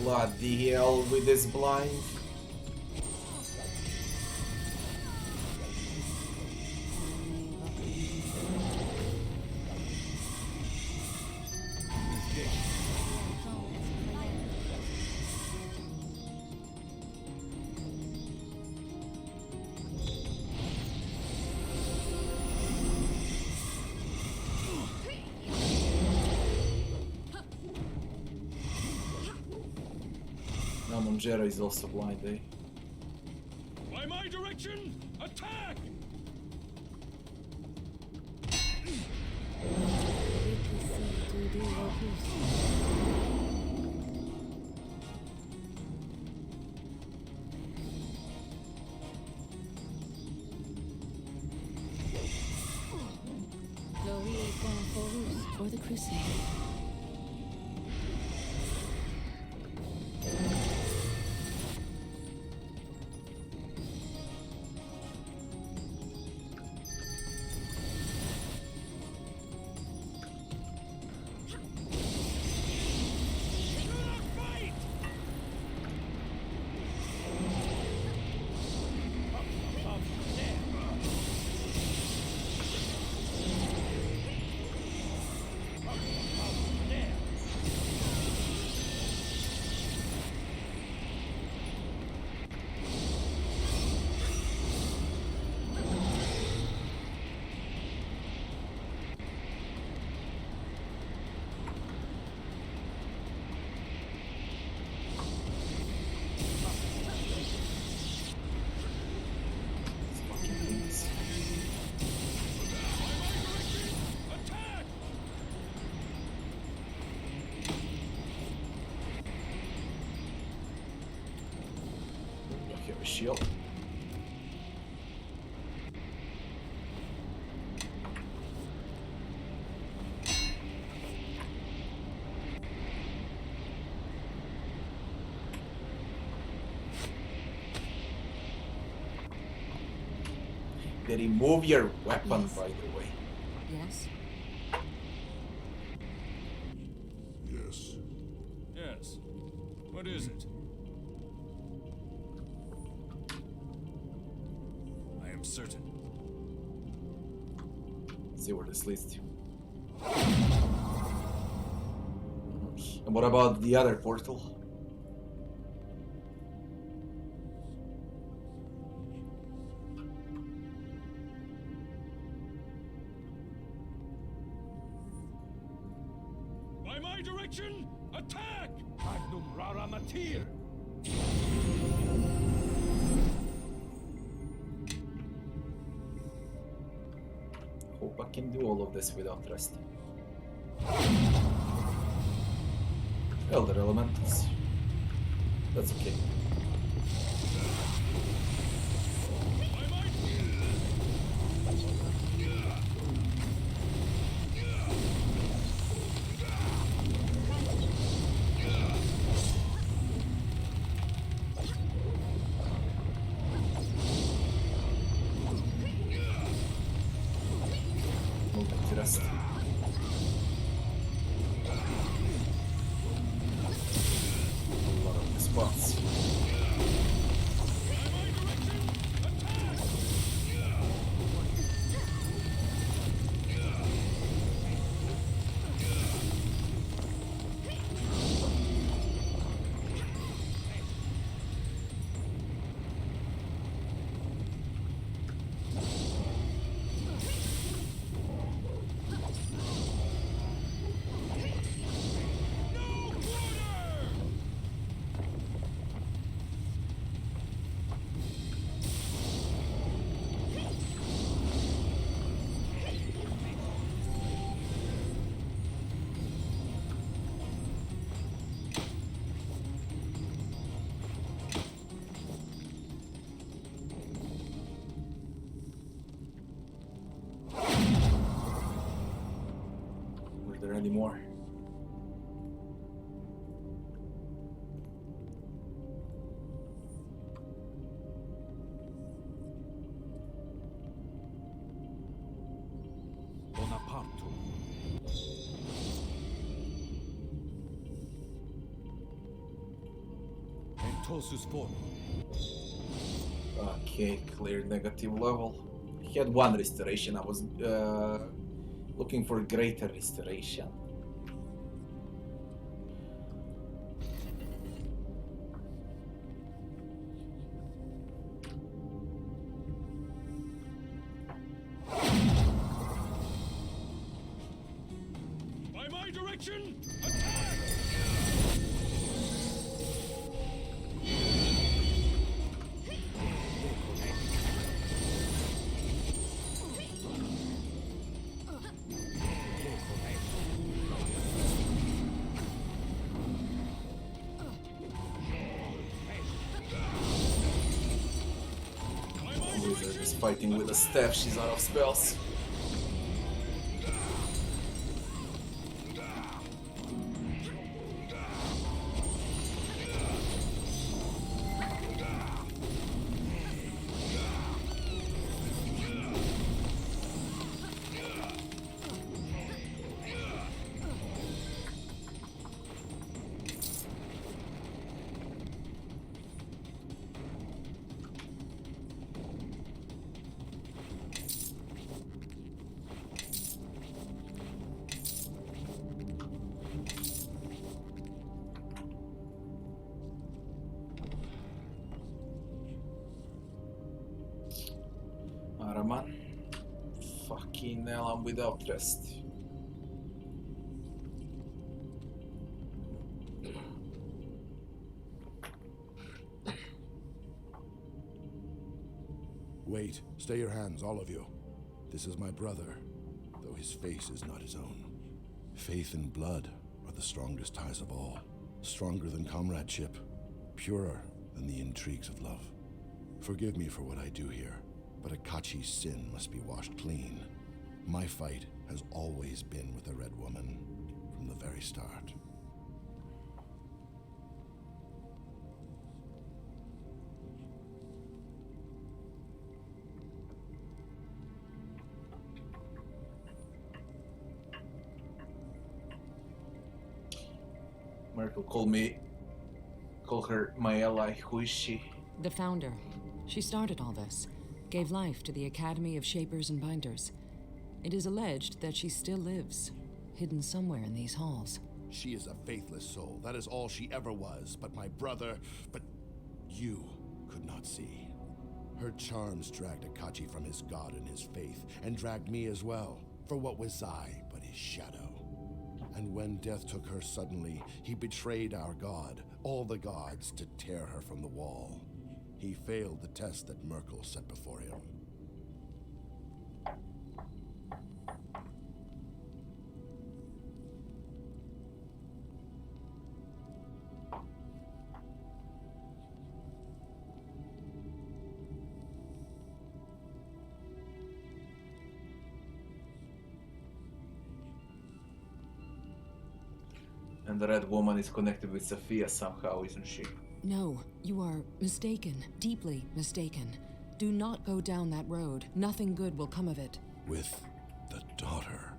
Speaker 2: Bloody hell with this blind. Mongera is also blind, eh?
Speaker 1: By my direction, attack!
Speaker 4: For the crusade.
Speaker 2: Shield. They remove your weapon,
Speaker 5: Yes.
Speaker 2: by the way.
Speaker 5: Yes?
Speaker 6: Yes.
Speaker 1: Yes. What is it? I am certain.
Speaker 2: See where this leads to. And what about the other portal?
Speaker 1: By my direction, attack!
Speaker 7: Magnum rara matir.
Speaker 2: Hope I can do all of this without resting. Elder elementals. That's okay.
Speaker 1: By my
Speaker 2: Moving to rest. A lot of the spots. Were there any more?
Speaker 7: Bonapartum. Entosus form.
Speaker 2: Okay, clear negative level. He had one restoration. I was looking for greater restoration.
Speaker 1: By my direction, attack!
Speaker 2: fighting with a staff, she's out of spells. Araman. Fucking hell, I'm without rest.
Speaker 6: Wait, stay your hands, all of you. This is my brother, though his face is not his own. Faith and blood are the strongest ties of all. Stronger than comradeship, purer than the intrigues of love. Forgive me for what I do here, but Akachi's sin must be washed clean. My fight has always been with the Red Woman, from the very start.
Speaker 2: Myrtle, call her my ally. Who is she?
Speaker 5: The founder. She started all this, gave life to the Academy of Shapers and Binders. It is alleged that she still lives, hidden somewhere in these halls.
Speaker 6: She is a faithless soul. That is all she ever was. But my brother, you could not see. Her charms dragged Akachi from his god and his faith, and dragged me as well. For what was I but his shadow? And when death took her suddenly, he betrayed our god, all the gods, to tear her from the wall. He failed the test that Merkel set before him.
Speaker 2: And the Red Woman is connected with Sophia somehow, isn't she?
Speaker 5: No, you are mistaken, deeply mistaken. Do not go down that road. Nothing good will come of it.
Speaker 6: With the daughter.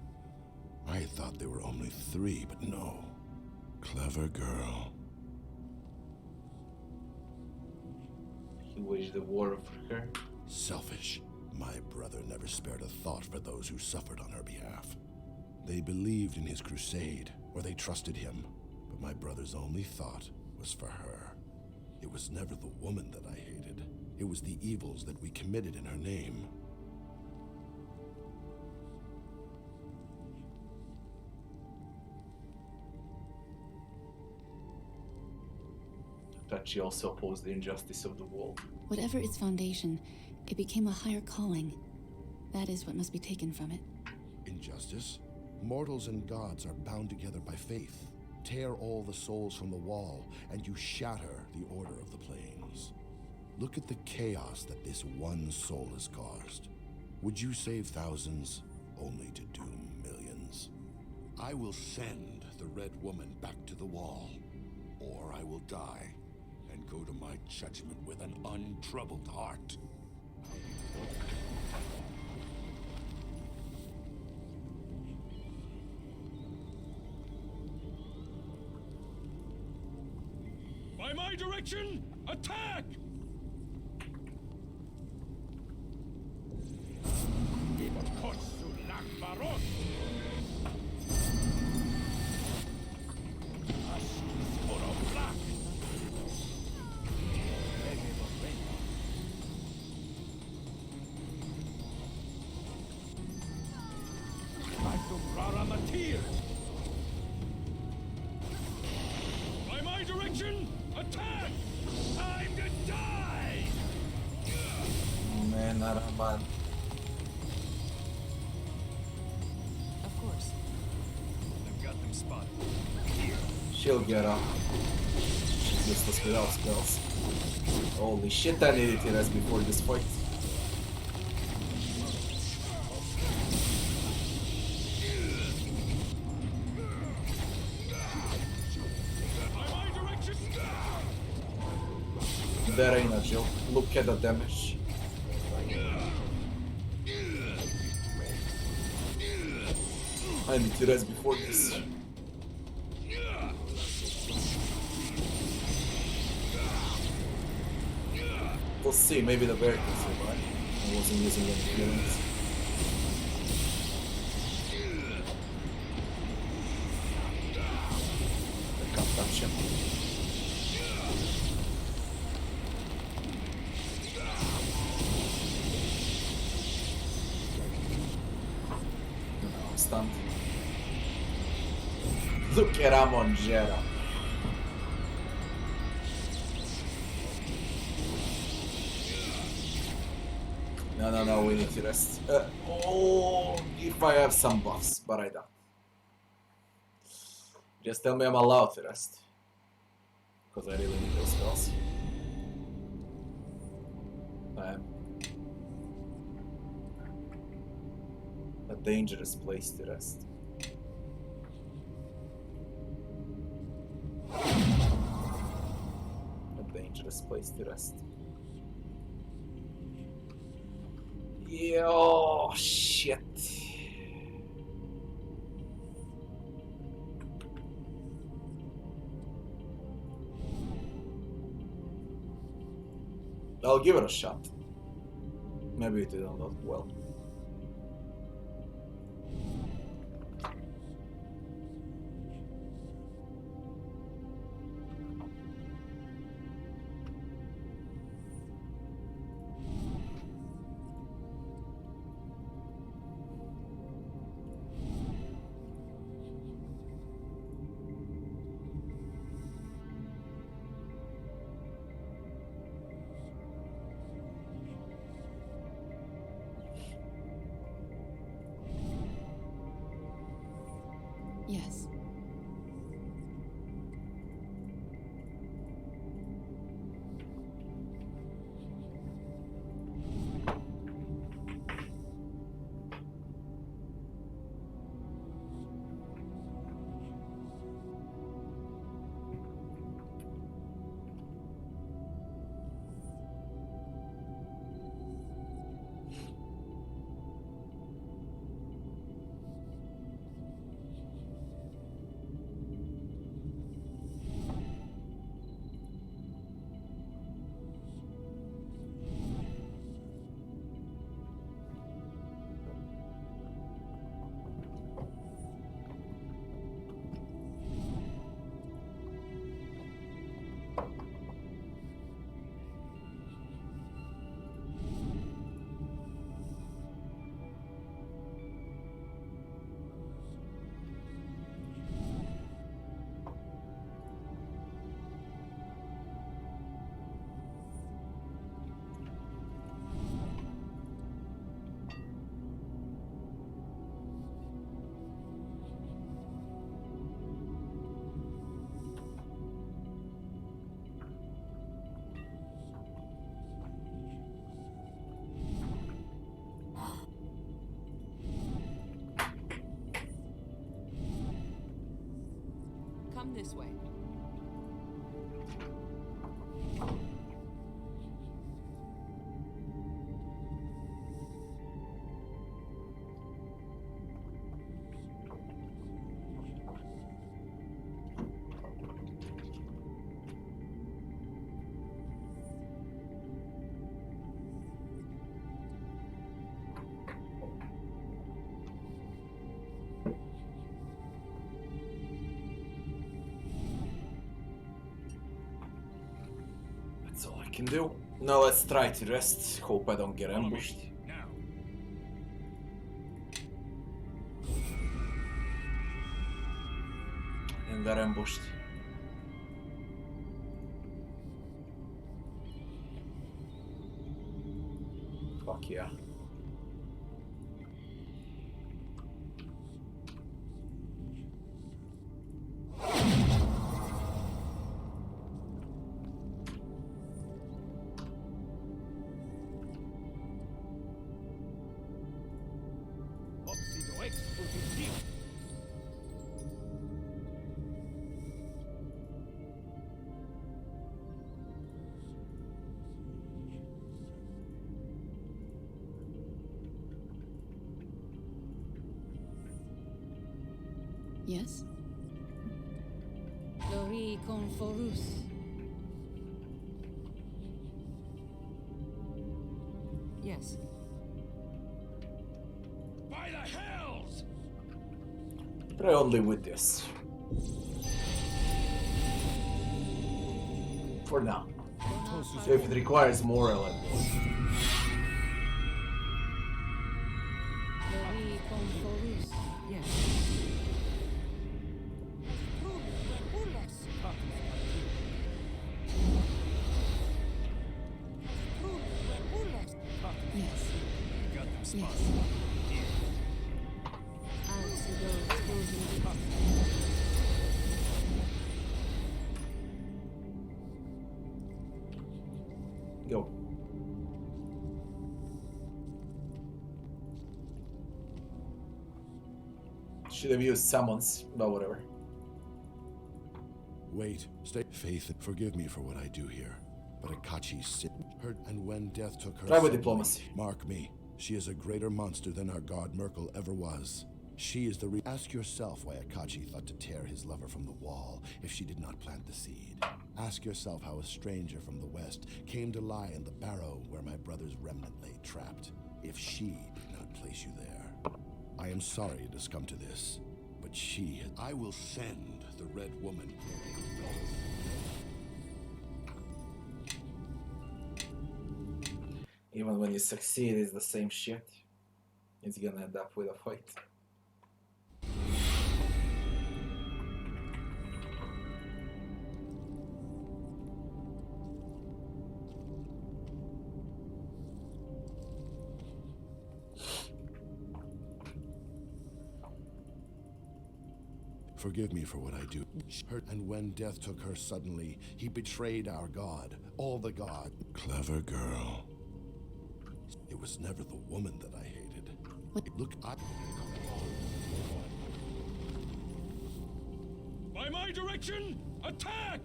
Speaker 6: I thought there were only 3, but no. Clever girl.
Speaker 2: He waged a war for her.
Speaker 6: Selfish. My brother never spared a thought for those who suffered on her behalf. They believed in his crusade, or they trusted him, but my brother's only thought was for her. It was never the woman that I hated. It was the evils that we committed in her name.
Speaker 2: That she also opposed the injustice of the world.
Speaker 4: Whatever its foundation, it became a higher calling. That is what must be taken from it.
Speaker 6: Injustice? Mortals and gods are bound together by faith. Tear all the souls from the wall, and you shatter the order of the planes. Look at the chaos that this one soul has caused. Would you save thousands, only to doom millions? I will send the Red Woman back to the wall, or I will die and go to my judgment with an untroubled heart.
Speaker 1: By my direction, attack! By my direction, attack! Time to die!
Speaker 2: Man, Araman.
Speaker 5: Of course.
Speaker 1: I've got them spotted.
Speaker 2: She'll get up. She's useless without spells. Holy shit, I needed to rest before this fight. their energy. Look at the damage. I need to rest before this. We'll see, maybe the bear can survive. I wasn't using any feelings. I can't touch him. No, I'm stunned. Look at Amon-Jera. No, we need to rest. If I have some buffs, but I don't. Just tell me I'm allowed to rest. Because I really need those spells. I am. A dangerous place to rest. A dangerous place to rest. Oh, shit. I'll give it a shot. Maybe it didn't look well.
Speaker 4: Yes.
Speaker 5: Come this way.
Speaker 2: That's all I can do. Now let's try to rest. Hope I don't get
Speaker 1: Follow me.
Speaker 2: ambushed.
Speaker 1: Now.
Speaker 2: And got ambushed. Fuck yeah.
Speaker 7: Oxido ex positivo.
Speaker 4: Yes? Flori Conforus.
Speaker 5: Yes.
Speaker 1: By the hells!
Speaker 2: Try only with this. For now. So if it requires more elements.
Speaker 4: Flori Conforus.
Speaker 5: Yes.
Speaker 4: Yes.
Speaker 1: Got them
Speaker 4: Yes.
Speaker 1: spotted.
Speaker 2: Go. Should have used summons, but whatever.
Speaker 6: Wait, stay. Faith, forgive me for what I do here. But Akachi sit her, and when death took her
Speaker 2: Try with
Speaker 6: suddenly,
Speaker 2: diplomacy.
Speaker 6: mark me, she is a greater monster than our god Merkel ever was. She is the Ask yourself why Akachi thought to tear his lover from the wall if she did not plant the seed. Ask yourself how a stranger from the west came to lie in the barrow where my brother's remnant lay trapped, if she did not place you there. I am sorry it has come to this, but she... I will send the Red Woman.
Speaker 2: Even when you succeed, it's the same shit. It's gonna end up with a fight.
Speaker 6: Forgive me for what I do. And when death took her suddenly, he betrayed our god, all the god. Clever girl. It was never the woman that I hated.
Speaker 4: What?
Speaker 6: Look, I...
Speaker 1: By my direction, attack!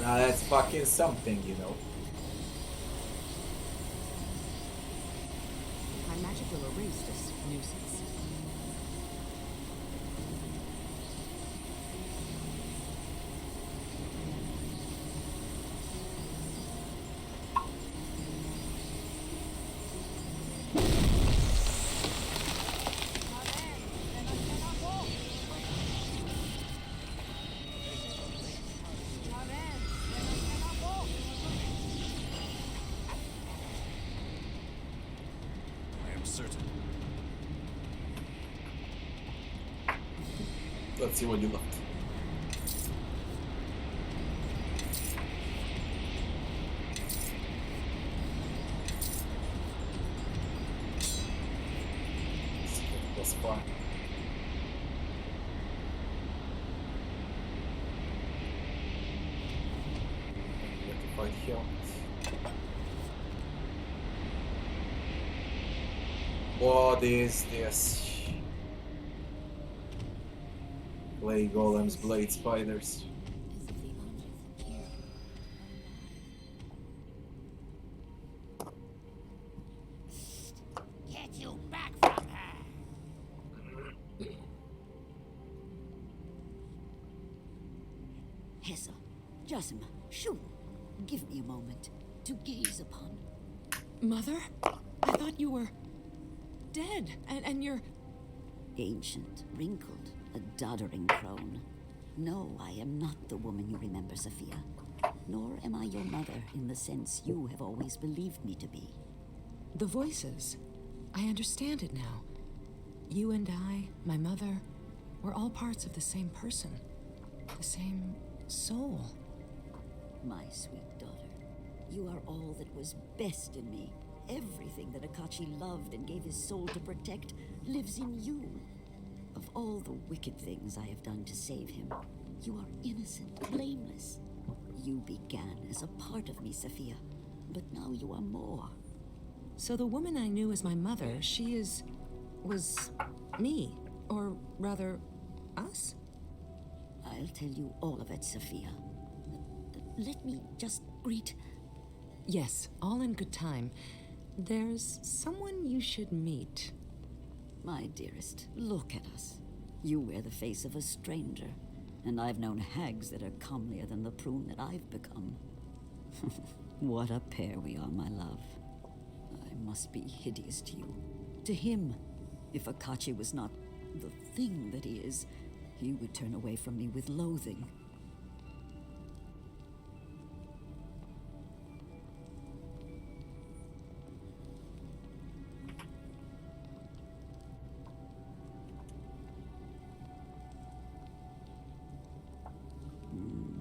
Speaker 2: Now that's fucking something, you know.
Speaker 5: My magic will erase this nuisance.
Speaker 1: I am certain.
Speaker 2: Let's see what you left. Plus 5. Get to fight here. What is this? Clay golems, blade spiders.
Speaker 4: As if the objects appear.
Speaker 3: Get you back from her! Hessel, Jasima, Shun, give me a moment to gaze upon.
Speaker 5: Mother? I thought you were dead, and you're...
Speaker 3: Ancient, wrinkled, a doddering crone. No, I am not the woman you remember, Sophia. Nor am I your mother in the sense you have always believed me to be.
Speaker 5: The voices. I understand it now. You and I, my mother, we're all parts of the same person. The same soul.
Speaker 3: My sweet daughter, you are all that was best in me. Everything that Akachi loved and gave his soul to protect lives in you. of all the wicked things I have done to save him. You are innocent, blameless. You began as a part of me, Sophia, but now you are more.
Speaker 5: So the woman I knew as my mother, was me. Or rather, us?
Speaker 3: I'll tell you all of it, Sophia. Let me just greet...
Speaker 5: Yes, all in good time. There's someone you should meet.
Speaker 3: My dearest, look at us. You wear the face of a stranger, and I've known hags that are comelier than the prune that I've become. What a pair we are, my love. I must be hideous to you. To him, if Akachi was not the thing that he is, he would turn away from me with loathing.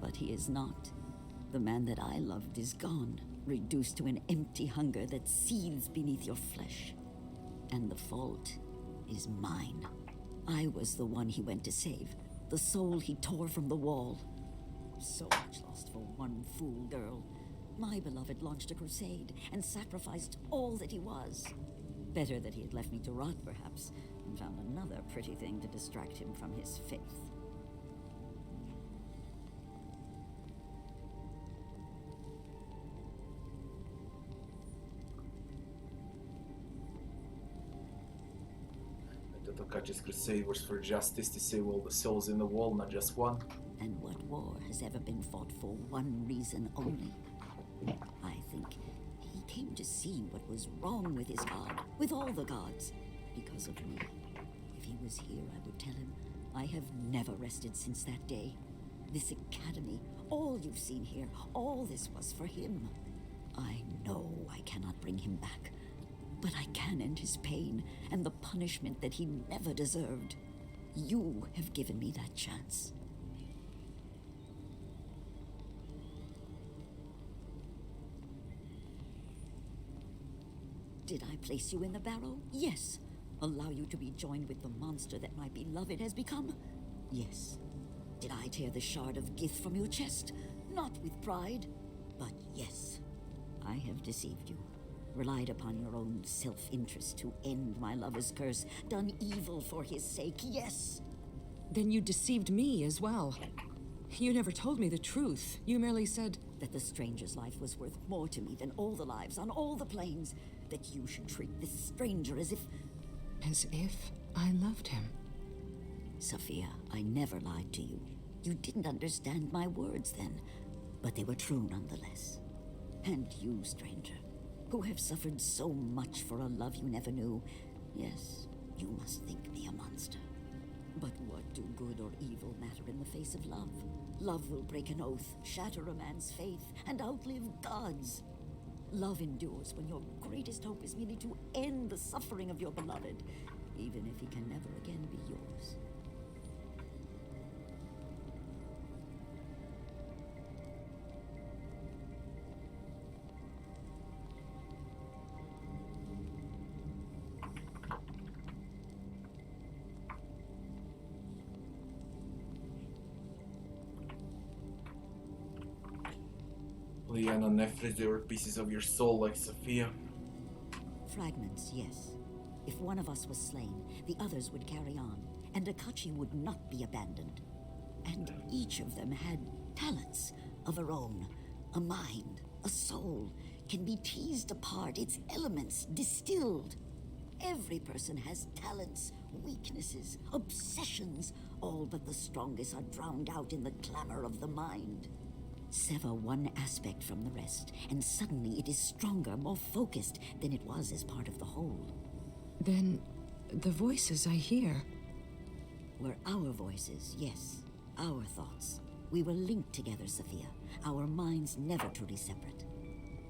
Speaker 3: But he is not. The man that I loved is gone, reduced to an empty hunger that seethes beneath your flesh. And the fault is mine. I was the one he went to save, the soul he tore from the wall. So much lost for one fool girl. My beloved launched a crusade and sacrificed all that he was. Better that he had left me to rot, perhaps, and found another pretty thing to distract him from his faith.
Speaker 2: Akachi's crusade was for justice, to save all the souls in the wall, not just one.
Speaker 3: And what war has ever been fought for one reason only? I think he came to see what was wrong with his god, with all the gods, because of me. If he was here, I would tell him, I have never rested since that day. This academy, all you've seen here, all this was for him. I know I cannot bring him back, but I can end his pain and the punishment that he never deserved. You have given me that chance. Did I place you in the barrow? Yes. Allow you to be joined with the monster that my beloved has become? Yes. Did I tear the shard of Gith from your chest? Not with pride, but yes. I have deceived you. Relied upon your own self-interest to end my lover's curse, done evil for his sake, yes!
Speaker 5: Then you deceived me as well. You never told me the truth. You merely said...
Speaker 3: that the stranger's life was worth more to me than all the lives on all the planes. That you should treat this stranger as if...
Speaker 5: As if I loved him.
Speaker 3: Sophia, I never lied to you. You didn't understand my words then, but they were true nonetheless. And you, stranger, who have suffered so much for a love you never knew, yes, you must think me a monster. But what do good or evil matter in the face of love? Love will break an oath, shatter a man's faith, and outlive God's. Love endures when your greatest hope is merely to end the suffering of your beloved, even if he can never again be yours.
Speaker 2: Liana Nefris, they were pieces of your soul like Sophia.
Speaker 3: Fragments, yes. If one of us was slain, the others would carry on, and Akachi would not be abandoned. And each of them had talents of her own. A mind, a soul, can be teased apart, its elements distilled. Every person has talents, weaknesses, obsessions, all but the strongest are drowned out in the clamor of the mind. Sever one aspect from the rest, and suddenly it is stronger, more focused than it was as part of the whole.
Speaker 5: Then, the voices I hear...
Speaker 3: Were our voices, yes. Our thoughts. We were linked together, Sophia. Our minds never truly separate.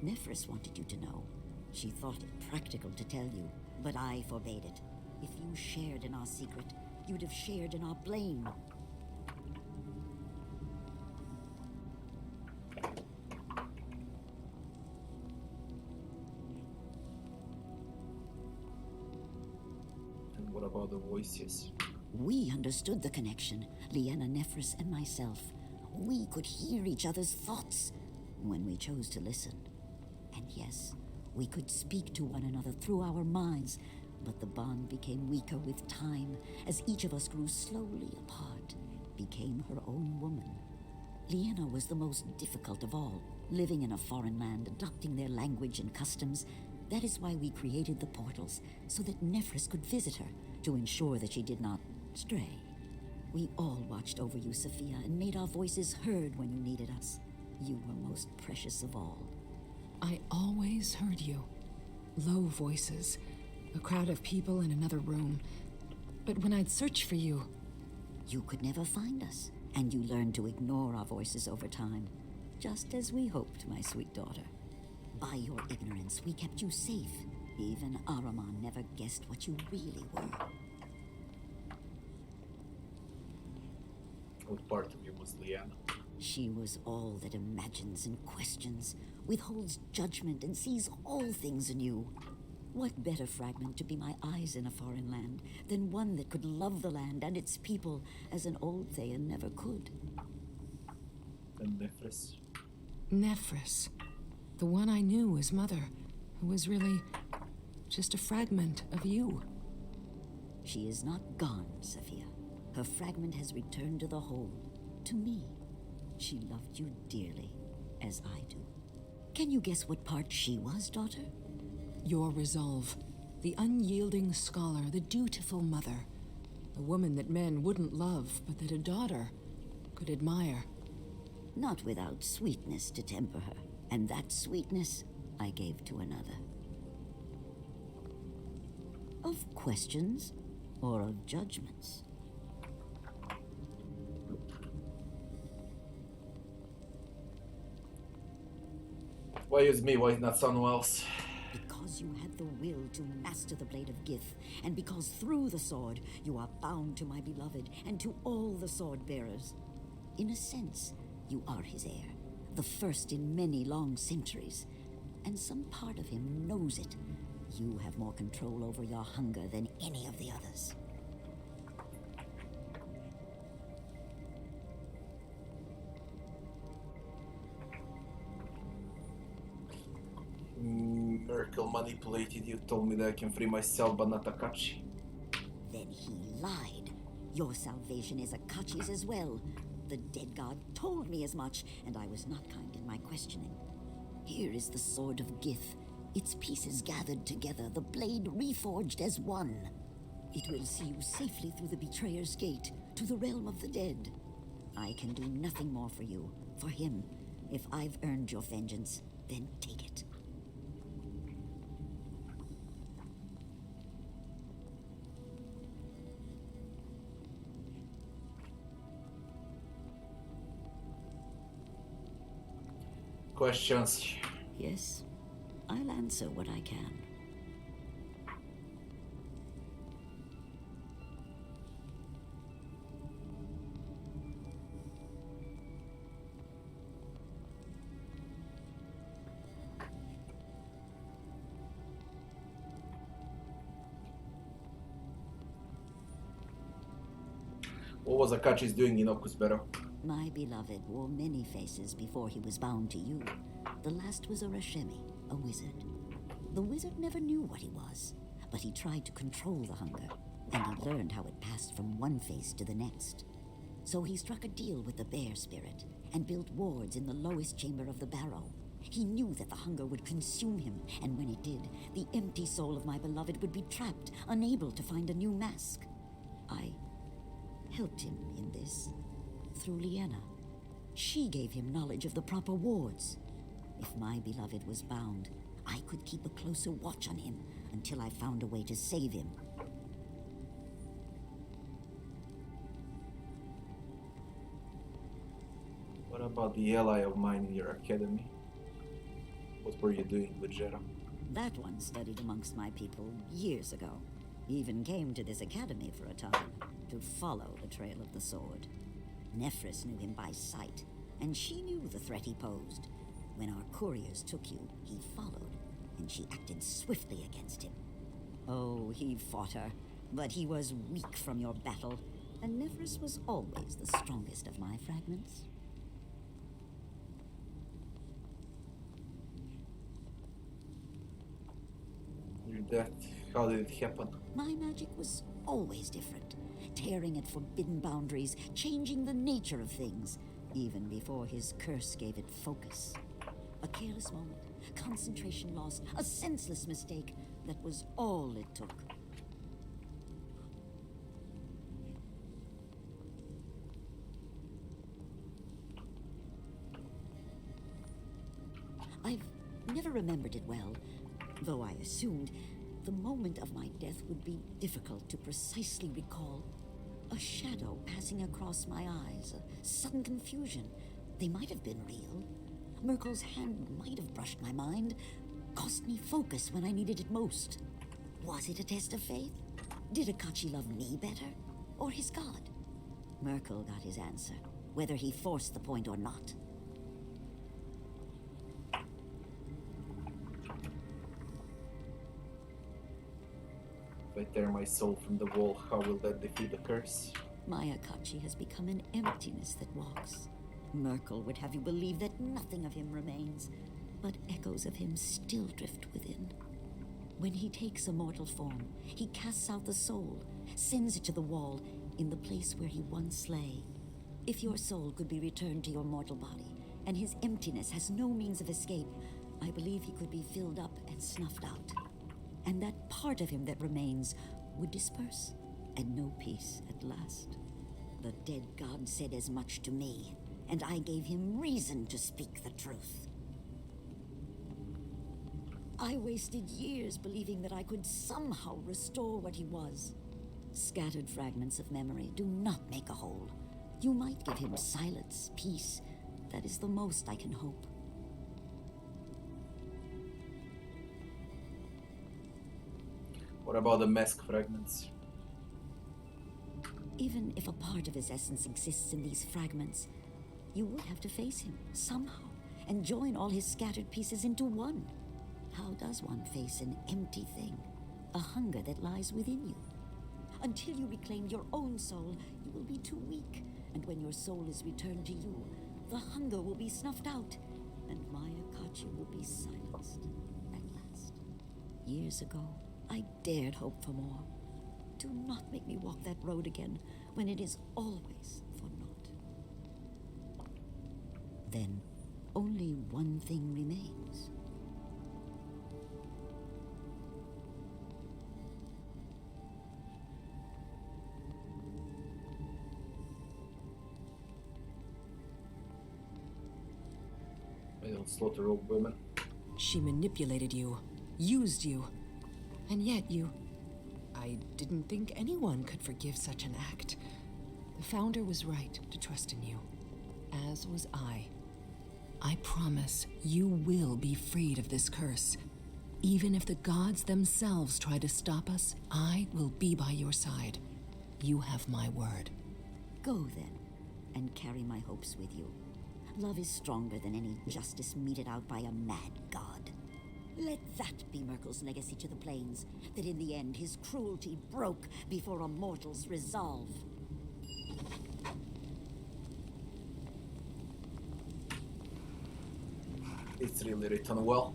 Speaker 3: Nefris wanted you to know. She thought it practical to tell you, but I forbade it. If you shared in our secret, you'd have shared in our blame.
Speaker 2: And what about the voices?
Speaker 3: We understood the connection, Liana Nephris and myself. We could hear each other's thoughts when we chose to listen. And yes, we could speak to one another through our minds, but the bond became weaker with time as each of us grew slowly apart, became her own woman. Liana was the most difficult of all, living in a foreign land, adopting their language and customs. That is why we created the portals, so that Nephris could visit her, to ensure that she did not stray. We all watched over you, Sophia, and made our voices heard when you needed us. You were most precious of all.
Speaker 5: I always heard you. Low voices, a crowd of people in another room. But when I'd search for you...
Speaker 3: You could never find us, and you learned to ignore our voices over time. Just as we hoped, my sweet daughter. By your ignorance, we kept you safe. Even Ahriman never guessed what you really were.
Speaker 2: What part of you was Liana?
Speaker 3: She was all that imagines and questions, withholds judgment, and sees all things anew. What better fragment to be my eyes in a foreign land than one that could love the land and its people as an old Daeghun never could?
Speaker 2: And Nephris?
Speaker 5: Nephris. The one I knew as mother, who was really just a fragment of you.
Speaker 3: She is not gone, Sophia. Her fragment has returned to the whole, to me. She loved you dearly, as I do. Can you guess what part she was, daughter?
Speaker 5: Your resolve. The unyielding scholar, the dutiful mother. The woman that men wouldn't love, but that a daughter could admire.
Speaker 3: Not without sweetness to temper her, and that sweetness I gave to another. Of questions, or of judgments.
Speaker 2: Why use me? Why not someone else?
Speaker 3: Because you had the will to master the blade of Gith, and because through the sword you are bound to my beloved and to all the sword bearers. In a sense, you are his heir, the first in many long centuries, and some part of him knows it. You have more control over your hunger than any of the others.
Speaker 2: Merkel manipulated you, told me that I can free myself but not Akachi.
Speaker 3: Then he lied. Your salvation is Akachi's as well. The dead god told me as much, and I was not kind in my questioning. Here is the sword of Gith, its pieces gathered together, the blade reforged as one. It will see you safely through the Betrayer's Gate, to the realm of the dead. I can do nothing more for you, for him. If I've earned your vengeance, then take it.
Speaker 2: Questions?
Speaker 3: Yes, I'll answer what I can.
Speaker 2: What was Akachi's doing in Okusbero?
Speaker 3: My beloved wore many faces before he was bound to you. The last was a Rashemi, a wizard. The wizard never knew what he was, but he tried to control the hunger, and he learned how it passed from one face to the next. So he struck a deal with the bear spirit, and built wards in the lowest chamber of the barrow. He knew that the hunger would consume him, and when it did, the empty soul of my beloved would be trapped, unable to find a new mask. I helped him in this. Through Liana. She gave him knowledge of the proper wards. If my beloved was bound, I could keep a closer watch on him until I found a way to save him.
Speaker 2: What about the ally of mine in your academy? What were you doing with Jera?
Speaker 3: That one studied amongst my people years ago. Even came to this academy for a time, to follow the trail of the sword. Nephris knew him by sight, and she knew the threat he posed. When our couriers took you, he followed, and she acted swiftly against him. Oh, he fought her, But he was weak from your battle, and Nephris was always the strongest of my fragments.
Speaker 2: Your death, how did it happen?
Speaker 3: My magic was always different, tearing at forbidden boundaries, changing the nature of things, even before his curse gave it focus. A careless moment, concentration lost, a senseless mistake, that was all it took. I've never remembered it well, though I assumed the moment of my death would be difficult to precisely recall. A shadow passing across my eyes, a sudden confusion. They might have been real. Merkel's hand might have brushed my mind, cost me focus when I needed it most. Was it a test of faith? Did Akachi love me better, or his god? Merkel got his answer, whether he forced the point or not.
Speaker 2: If I tear my soul from the wall, how will that defeat the curse?
Speaker 3: My Akachi has become an emptiness that walks. Merkel would have you believe that nothing of him remains, but echoes of him still drift within. When he takes a mortal form, he casts out the soul, sends it to the wall, in the place where he once lay. If your soul could be returned to your mortal body, and his emptiness has no means of escape, I believe he could be filled up and snuffed out. And that part of him that remains would disperse, and know peace at last. The dead god said as much to me, and I gave him reason to speak the truth. I wasted years believing that I could somehow restore what he was. Scattered fragments of memory do not make a whole. You might give him silence, peace. That is the most I can hope.
Speaker 2: What about the mask fragments?
Speaker 3: Even if a part of his essence exists in these fragments, you would have to face him somehow and join all his scattered pieces into one. How does one face an empty thing? A hunger that lies within you. Until you reclaim your own soul, you will be too weak. And when your soul is returned to you, the hunger will be snuffed out, and my Akachi will be silenced at last. Years ago, I dared hope for more. Do not make me walk that road again when it is always for naught. Then, only one thing remains.
Speaker 2: I don't slaughter old women.
Speaker 5: She manipulated you, used you, and yet you... I didn't think anyone could forgive such an act. The Founder was right to trust in you, as was I. I promise you will be freed of this curse. Even if the gods themselves try to stop us, I will be by your side. You have my word.
Speaker 3: Go then, and carry my hopes with you. Love is stronger than any justice meted out by a mad god. Let that be Merkel's legacy to the plains, that in the end his cruelty broke before a mortal's resolve.
Speaker 2: It's really written well.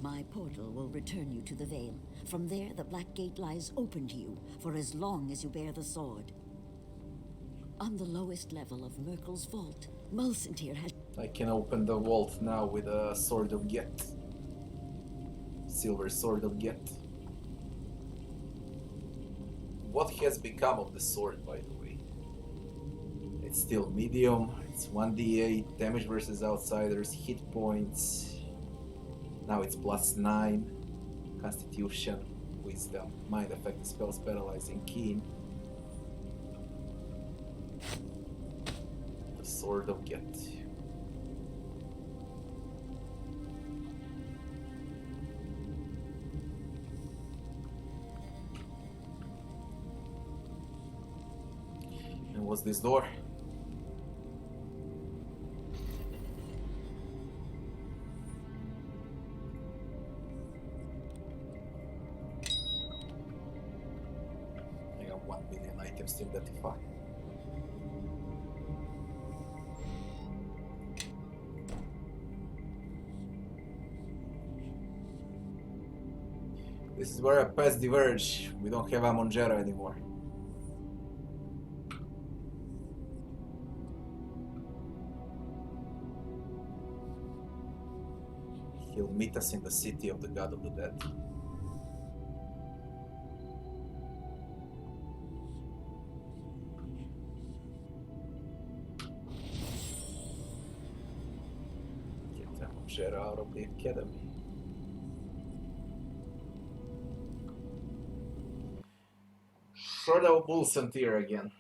Speaker 3: My portal will return you to the Vale. From there, the Black Gate lies open to you for as long as you bear the sword. On the lowest level of Merkel's vault, Mulcentir has...
Speaker 2: I can open the vault now with a Sword of Get. Silver Sword of Get. What has become of the sword, by the way? It's still medium, it's 1d8, damage versus outsiders, hit points. Now it's +9, Constitution, Wisdom, Mind Effect, Spells, Paralyzing, Keen. The Sword of Get. close this door. I got 1 million items to identify. This is where I passed the verge. We don't have Amongera anymore. He'll meet us in the city of the God of the Dead. Get Amongera out of the academy. Shadow Bulls here again.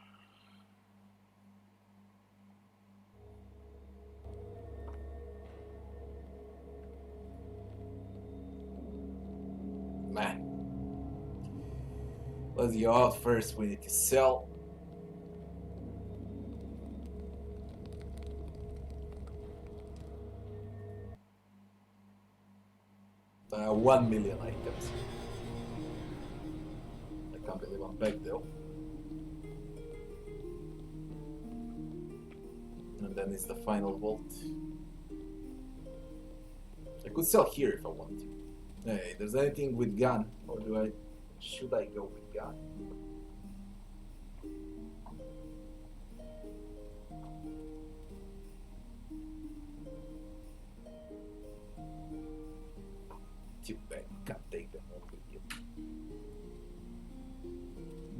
Speaker 2: Man. Let's go out first. We need to sell. I have 1 million items. I can't believe I'm back though. And then it's the final vault. I could sell here if I want to. Hey, there's anything with gun, or should I go with gun? Too bad you can't take them all with you.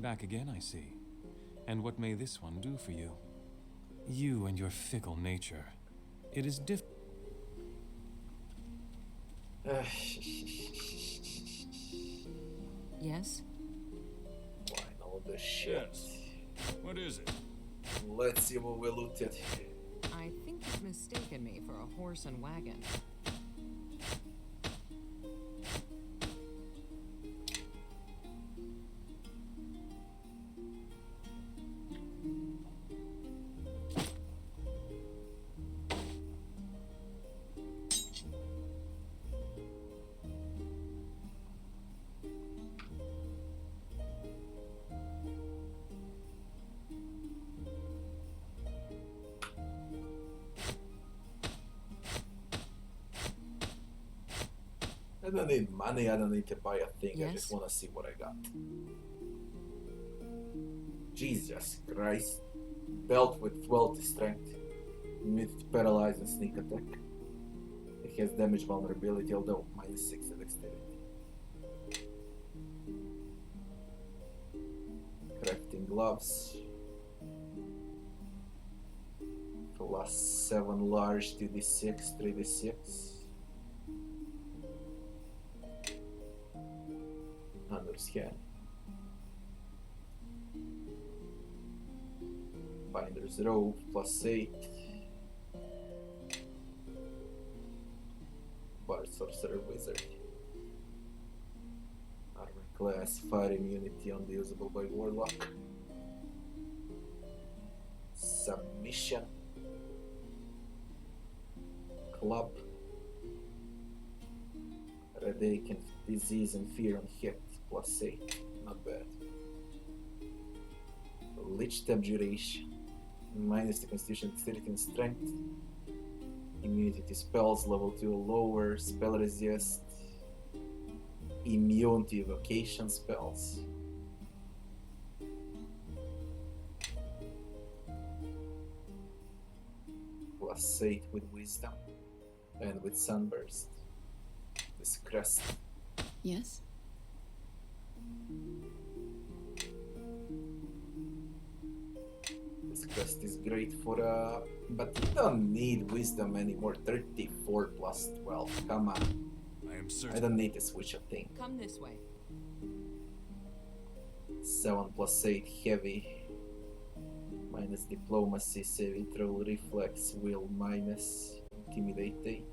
Speaker 7: Back again, I see. And what may this one do for you? You and your fickle nature. It is
Speaker 5: Yes?
Speaker 2: Why all the shit?
Speaker 1: Yes. What is it?
Speaker 2: Let's see what we looted.
Speaker 5: I think you've mistaken me for a horse and wagon.
Speaker 2: I don't need money, I don't need to buy a thing, I
Speaker 5: Yes?
Speaker 2: just want to see what I got. Jesus Christ. Belt with 12 strength. Immunity to paralyze and sneak attack. It has damage vulnerability, although -6 to dexterity. Crafting gloves. Plus 7 large 2d6, 3d6. Underscan. Binder's robe plus 8. Bard sorcerer wizard. Armor class, fire immunity unusable by warlock. Submission. Club. Headache and disease and fear on hit. Plus 8, not bad. Lich abjuration, minus the constitution, dexterity and strength. Immunity to spells, level 2 or lower. Spell resist. Immune to evocation spells. Plus 8 with wisdom and with sunburst. This crest.
Speaker 4: Yes?
Speaker 2: This quest is great for but you don't need wisdom anymore. 34 plus 12. Come on.
Speaker 1: I am
Speaker 2: I
Speaker 1: certain.
Speaker 2: don't need to switch a thing.
Speaker 5: Come this way.
Speaker 2: 7 plus 8 heavy. Minus diplomacy, saving throw, reflex, will minus, intimidate 8.